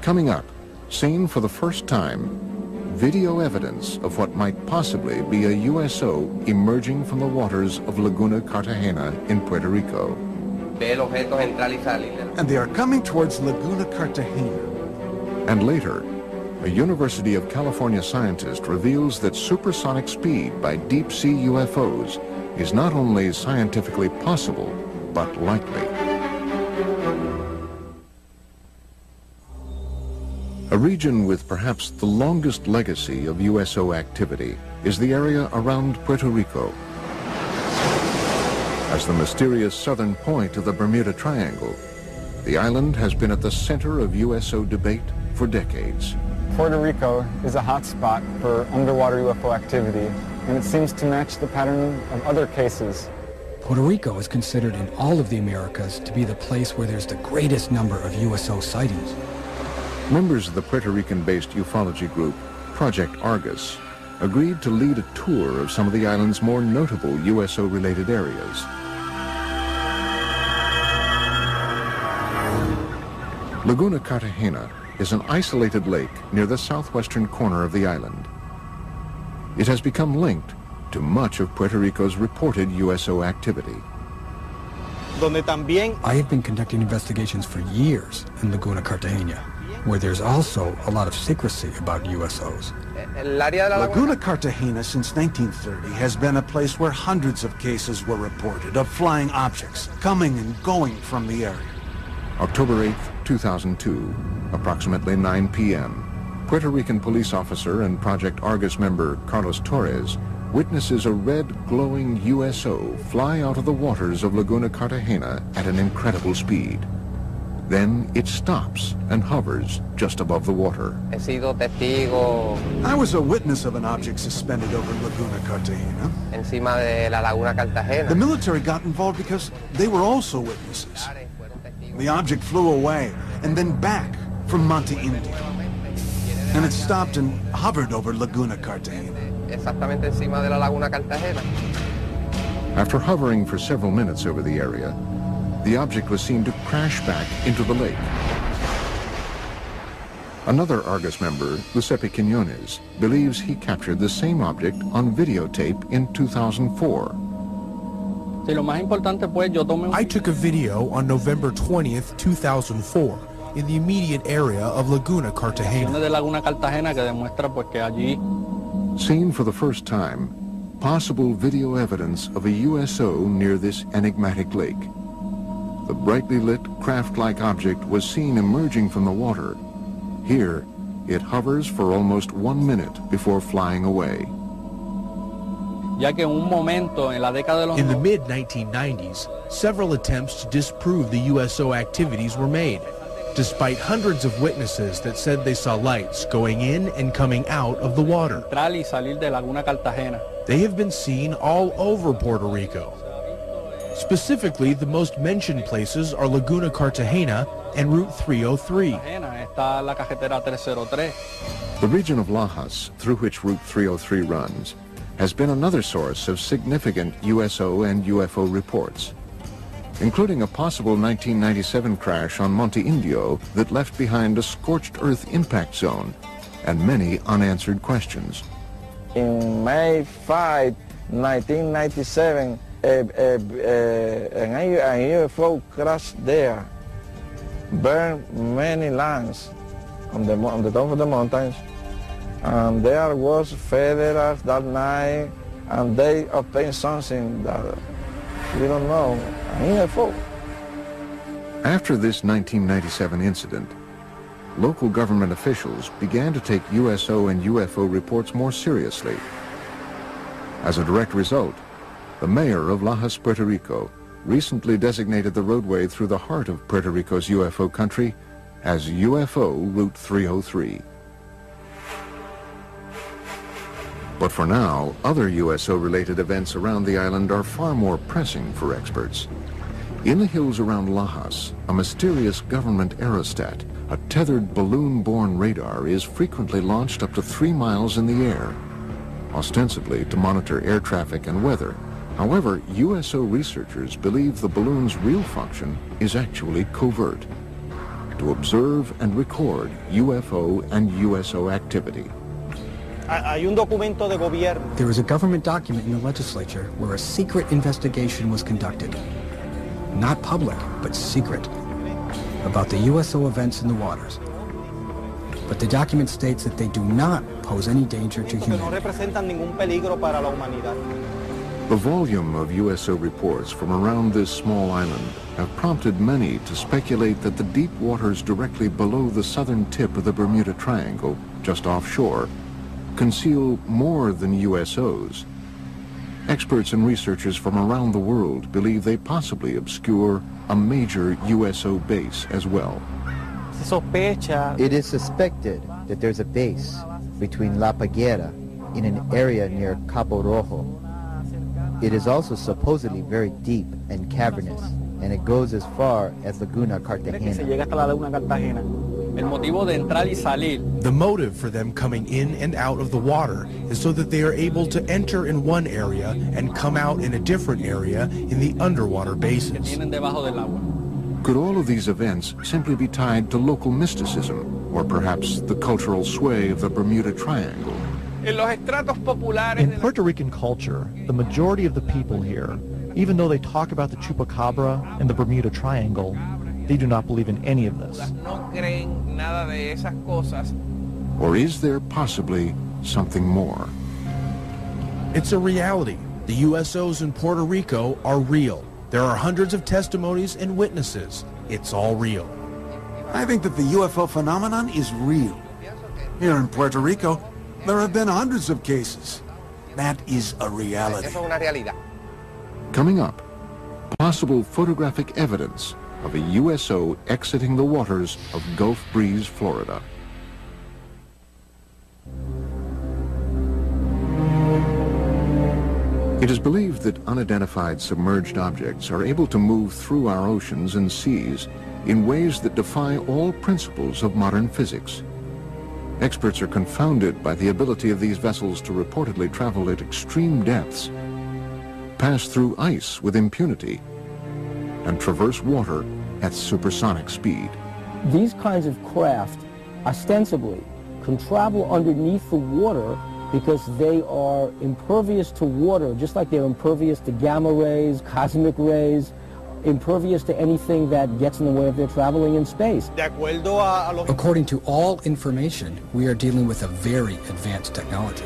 Coming up, seen for the first time, video evidence of what might possibly be a USO emerging from the waters of Laguna Cartagena in Puerto Rico. And they are coming towards Laguna Cartagena. And later, a University of California scientist reveals that supersonic speed by deep-sea UFOs is not only scientifically possible, but likely. A region with perhaps the longest legacy of USO activity is the area around Puerto Rico. As the mysterious southern point of the Bermuda Triangle, The island has been at the center of USO debate for decades. Puerto Rico is a hot spot for underwater UFO activity, and it seems to match the pattern of other cases. Puerto Rico is considered in all of the Americas to be the place where there's the greatest number of USO sightings. Members of the Puerto Rican-based ufology group, Project Argus, agreed to lead a tour of some of the island's more notable USO-related areas. Laguna Cartagena is an isolated lake near the southwestern corner of the island. It has become linked to much of Puerto Rico's reported USO activity. I have been conducting investigations for years in Laguna Cartagena, where there's also a lot of secrecy about USOs. Laguna Cartagena since 1930 has been a place where hundreds of cases were reported of flying objects coming and going from the area. October 8, 2002, approximately 9 p.m., Puerto Rican police officer and Project Argus member Carlos Torres witnesses a red glowing USO fly out of the waters of Laguna Cartagena at an incredible speed. Then it stops and hovers just above the water. I was a witness of an object suspended over Laguna Cartagena. The military got involved because they were also witnesses. The object flew away and then back from Monte Indio. And it stopped and hovered over Laguna Cartagena. After hovering for several minutes over the area, the object was seen to crash back into the lake. Another Argus member, Giuseppe Quiñones, believes he captured the same object on videotape in 2004. I took a video on November 20th, 2004, in the immediate area of Laguna Cartagena. Seen for the first time, possible video evidence of a USO near this enigmatic lake. The brightly lit, craft-like object was seen emerging from the water. Here, it hovers for almost 1 minute before flying away. In the mid-1990s, several attempts to disprove the USO activities were made, despite hundreds of witnesses that said they saw lights going in and coming out of the water. They have been seen all over Puerto Rico. Specifically, the most mentioned places are Laguna Cartagena and Route 303. The region of Lajas, through which Route 303 runs, has been another source of significant USO and UFO reports, including a possible 1997 crash on Monte Indio that left behind a scorched earth impact zone and many unanswered questions. In May 5, 1997, an UFO crashed there, burned many lands on the top of the mountains, and there was federals that night, and they obtained something that we don't know, an UFO. After this 1997 incident, local government officials began to take USO and UFO reports more seriously. As a direct result, the mayor of Lajas, Puerto Rico, recently designated the roadway through the heart of Puerto Rico's UFO country as UFO Route 303. But for now, other USO-related events around the island are far more pressing for experts. In the hills around Lajas, a mysterious government aerostat, a tethered balloon-borne radar, is frequently launched up to 3 miles in the air, ostensibly to monitor air traffic and weather. However, USO researchers believe the balloon's real function is actually covert, to observe and record UFO and USO activity. There was a government document in the legislature where a secret investigation was conducted. Not public, but secret, about the USO events in the waters. But the document states that they do not pose any danger to humanity. The volume of USO reports from around this small island have prompted many to speculate that the deep waters directly below the southern tip of the Bermuda Triangle, just offshore, conceal more than USOs. experts and researchers from around the world believe they possibly obscure a major USO base as well. It is suspected that there's a base between La Paguera in an area near Cabo Rojo. It is also supposedly very deep and cavernous, and it goes as far as Laguna Cartagena. The motive for them coming in and out of the water is so that they are able to enter in one area and come out in a different area in the underwater basins. Could all of these events simply be tied to local mysticism, or perhaps the cultural sway of the Bermuda Triangle? In Puerto Rican culture, the majority of the people here, even though they talk about the Chupacabra and the Bermuda Triangle, they do not believe in any of this. Or is there possibly something more? It's a reality. The USOs in Puerto Rico are real. There are hundreds of testimonies and witnesses. It's all real. I think that the UFO phenomenon is real. Here in Puerto Rico, there have been hundreds of cases. That is a reality. Coming up, possible photographic evidence of a USO exiting the waters of Gulf Breeze, Florida. It is believed that unidentified submerged objects are able to move through our oceans and seas in ways that defy all principles of modern physics. Experts are confounded by the ability of these vessels to reportedly travel at extreme depths, pass through ice with impunity, and traverse water at supersonic speed. These kinds of craft, ostensibly, can travel underneath the water because they are impervious to water, just like they're impervious to gamma rays, cosmic rays, impervious to anything that gets in the way of their traveling in space. According to all information, we are dealing with a very advanced technology.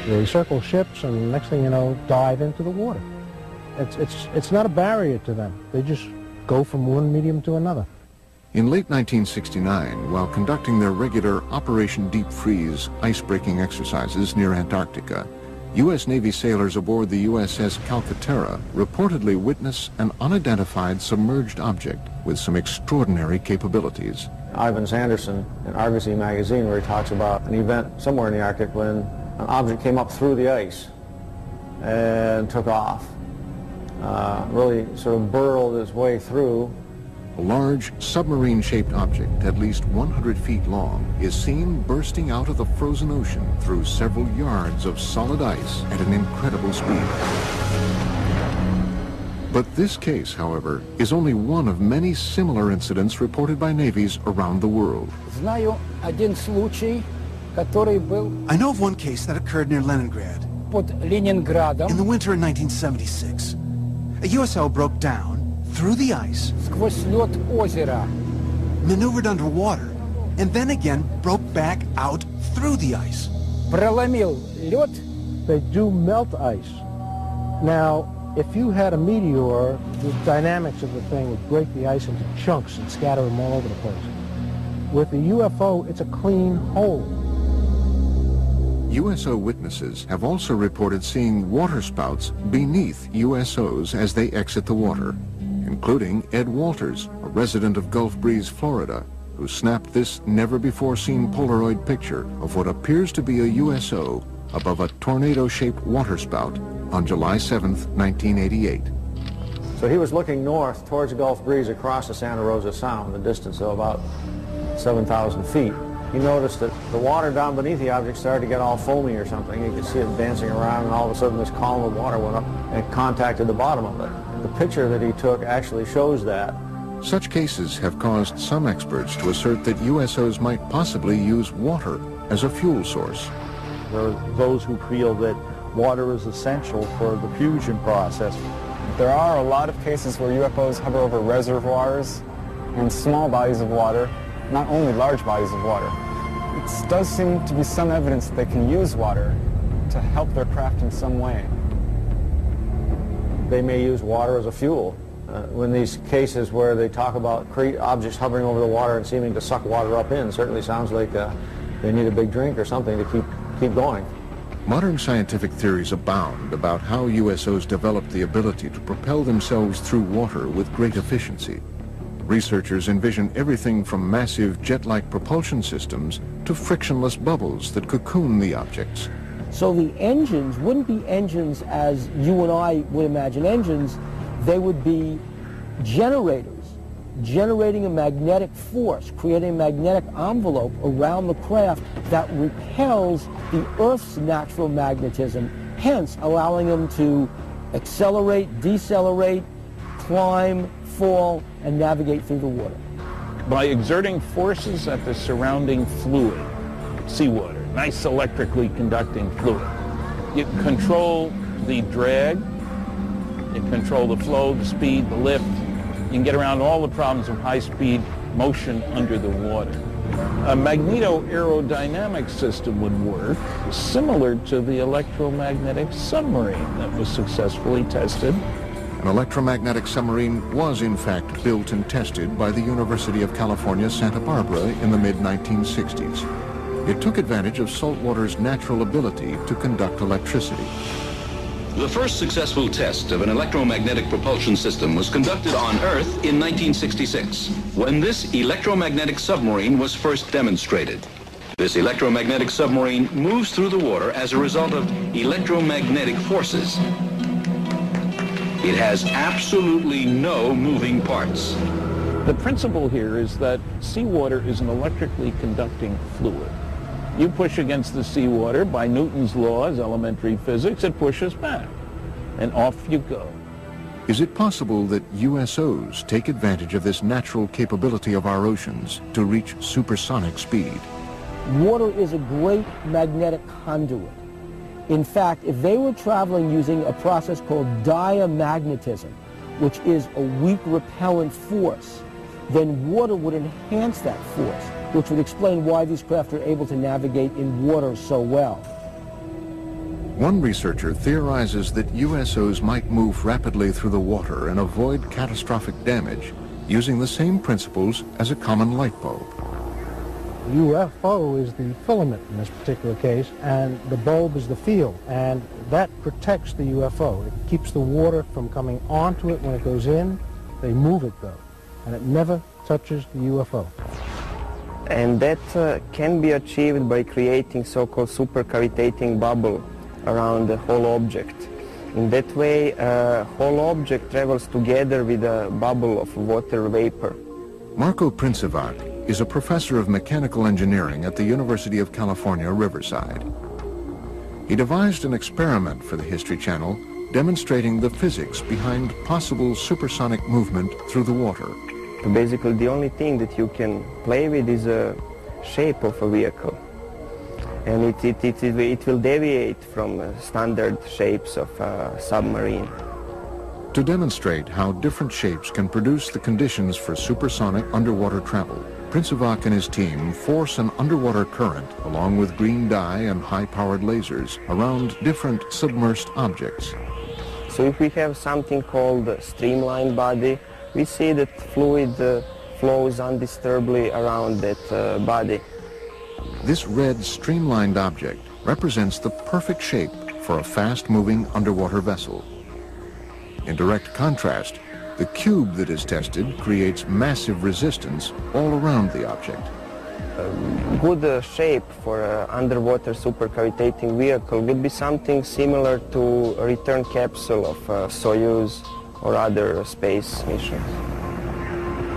They circle ships and next thing you know, dive into the water. It's not a barrier to them. They just go from one medium to another. In late 1969, while conducting their regular Operation Deep Freeze ice-breaking exercises near Antarctica, U.S. Navy sailors aboard the USS Calcaterra reportedly witnessed an unidentified submerged object with some extraordinary capabilities. Ivan Sanderson in Argosy magazine, where he talks about an event somewhere in the Arctic when an object came up through the ice and took off. Really sort of burrowed its way through. A large submarine-shaped object, at least 100 feet long, is seen bursting out of the frozen ocean through several yards of solid ice at an incredible speed. But this case, however, is only one of many similar incidents reported by navies around the world. I know of one case that occurred near Leningrad. In the winter of 1976. A USO broke down through the ice, maneuvered underwater, and then again broke back out through the ice. They do melt ice. Now, if you had a meteor, the dynamics of the thing would break the ice into chunks and scatter them all over the place. With the UFO, it's a clean hole. USO witnesses have also reported seeing waterspouts beneath USOs as they exit the water, including Ed Walters, a resident of Gulf Breeze, Florida, who snapped this never-before-seen Polaroid picture of what appears to be a USO above a tornado-shaped waterspout on July 7th, 1988. So he was looking north towards Gulf Breeze across the Santa Rosa Sound, a distance of about 7,000 feet. He noticed that the water down beneath the object started to get all foamy or something. You could see it dancing around, and all of a sudden this column of water went up and contacted the bottom of it. The picture that he took actually shows that. Such cases have caused some experts to assert that USOs might possibly use water as a fuel source. There are those who feel that water is essential for the fusion process. There are a lot of cases where UFOs hover over reservoirs and small bodies of water, not only large bodies of water. It does seem to be some evidence that they can use water to help their craft in some way. They may use water as a fuel. When these cases where they talk about objects hovering over the water and seeming to suck water up in, certainly sounds like they need a big drink or something to keep going. Modern scientific theories abound about how USOs developed the ability to propel themselves through water with great efficiency. Researchers envision everything from massive jet-like propulsion systems to frictionless bubbles that cocoon the objects. So the engines wouldn't be engines as you and I would imagine engines. They would be generators, generating a magnetic force, creating a magnetic envelope around the craft that repels the Earth's natural magnetism, hence allowing them to accelerate, decelerate, climb, fall, and navigate through the water. By exerting forces at the surrounding fluid, seawater, nice electrically conducting fluid, you control the drag, you control the flow, the speed, the lift. You can get around all the problems of high-speed motion under the water. A magneto-aerodynamic system would work similar to the electromagnetic submarine that was successfully tested. An electromagnetic submarine was in fact built and tested by the University of California, Santa Barbara in the mid-1960s. It took advantage of saltwater's natural ability to conduct electricity. The first successful test of an electromagnetic propulsion system was conducted on Earth in 1966, when this electromagnetic submarine was first demonstrated. This electromagnetic submarine moves through the water as a result of electromagnetic forces. It has absolutely no moving parts. The principle here is that seawater is an electrically conducting fluid. You push against the seawater by Newton's laws, elementary physics, it pushes back, and off you go. Is it possible that USOs take advantage of this natural capability of our oceans to reach supersonic speed? Water is a great magnetic conduit. In fact, if they were traveling using a process called diamagnetism, which is a weak repellent force, then water would enhance that force, which would explain why these craft are able to navigate in water so well. One researcher theorizes that USOs might move rapidly through the water and avoid catastrophic damage using the same principles as a common light bulb. UFO is the filament in this particular case, and the bulb is the field, and that protects the UFO. It keeps the water from coming onto it when it goes in. They move it, though, and it never touches the UFO. And that can be achieved by creating so-called supercavitating bubble around the whole object. In that way, whole object travels together with a bubble of water vapor. Marco Princivac is a professor of mechanical engineering at the University of California, Riverside. He devised an experiment for the History Channel demonstrating the physics behind possible supersonic movement through the water. Basically, the only thing that you can play with is a shape of a vehicle. And it will deviate from standard shapes of a submarine. To demonstrate how different shapes can produce the conditions for supersonic underwater travel, Princivac and his team force an underwater current along with green dye and high-powered lasers around different submersed objects. So if we have something called a streamlined body, we see that fluid flows undisturbedly around that body. This red streamlined object represents the perfect shape for a fast-moving underwater vessel. In direct contrast, the cube that is tested creates massive resistance all around the object. A good shape for an underwater supercavitating vehicle would be something similar to a return capsule of Soyuz or other space missions.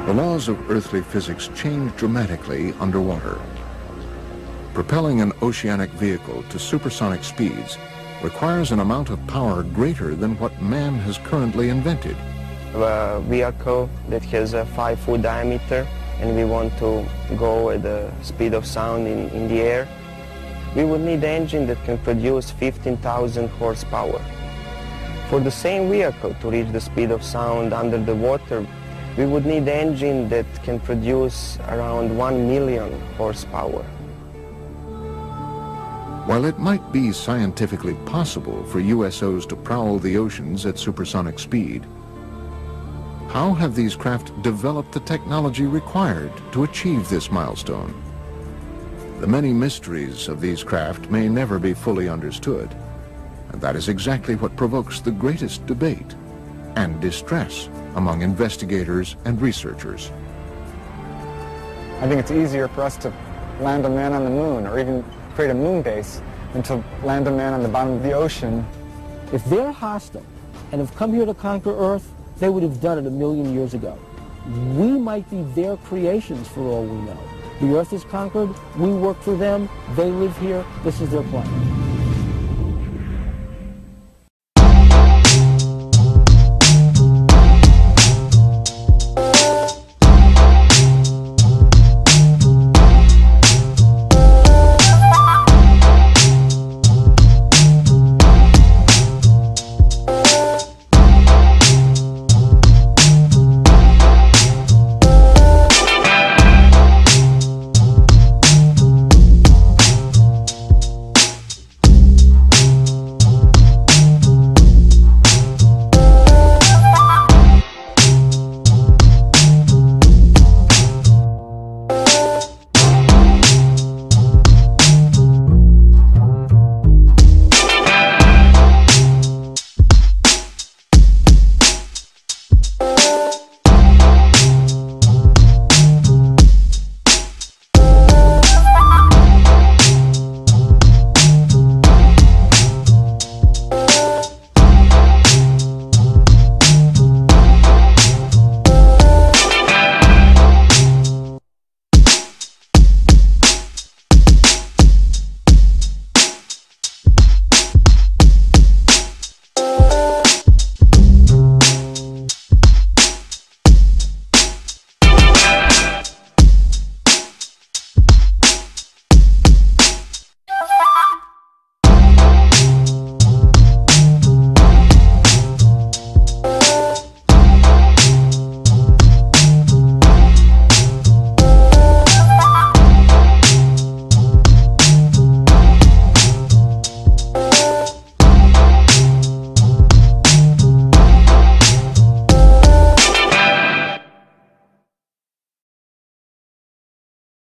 The laws of earthly physics change dramatically underwater. Propelling an oceanic vehicle to supersonic speeds requires an amount of power greater than what man has currently invented. A vehicle that has a 5-foot diameter and we want to go at the speed of sound in the air, we would need an engine that can produce 15,000 horsepower. For the same vehicle to reach the speed of sound under the water, we would need an engine that can produce around 1 million horsepower. While it might be scientifically possible for USOs to prowl the oceans at supersonic speed, how have these craft developed the technology required to achieve this milestone? The many mysteries of these craft may never be fully understood, and that is exactly what provokes the greatest debate and distress among investigators and researchers. I think it's easier for us to land a man on the moon or even create a moon base than to land a man on the bottom of the ocean. If they're hostile and have come here to conquer Earth, they would have done it 1,000,000 years ago. We might be their creations for all we know. The Earth is conquered, we work for them, they live here, this is their planet.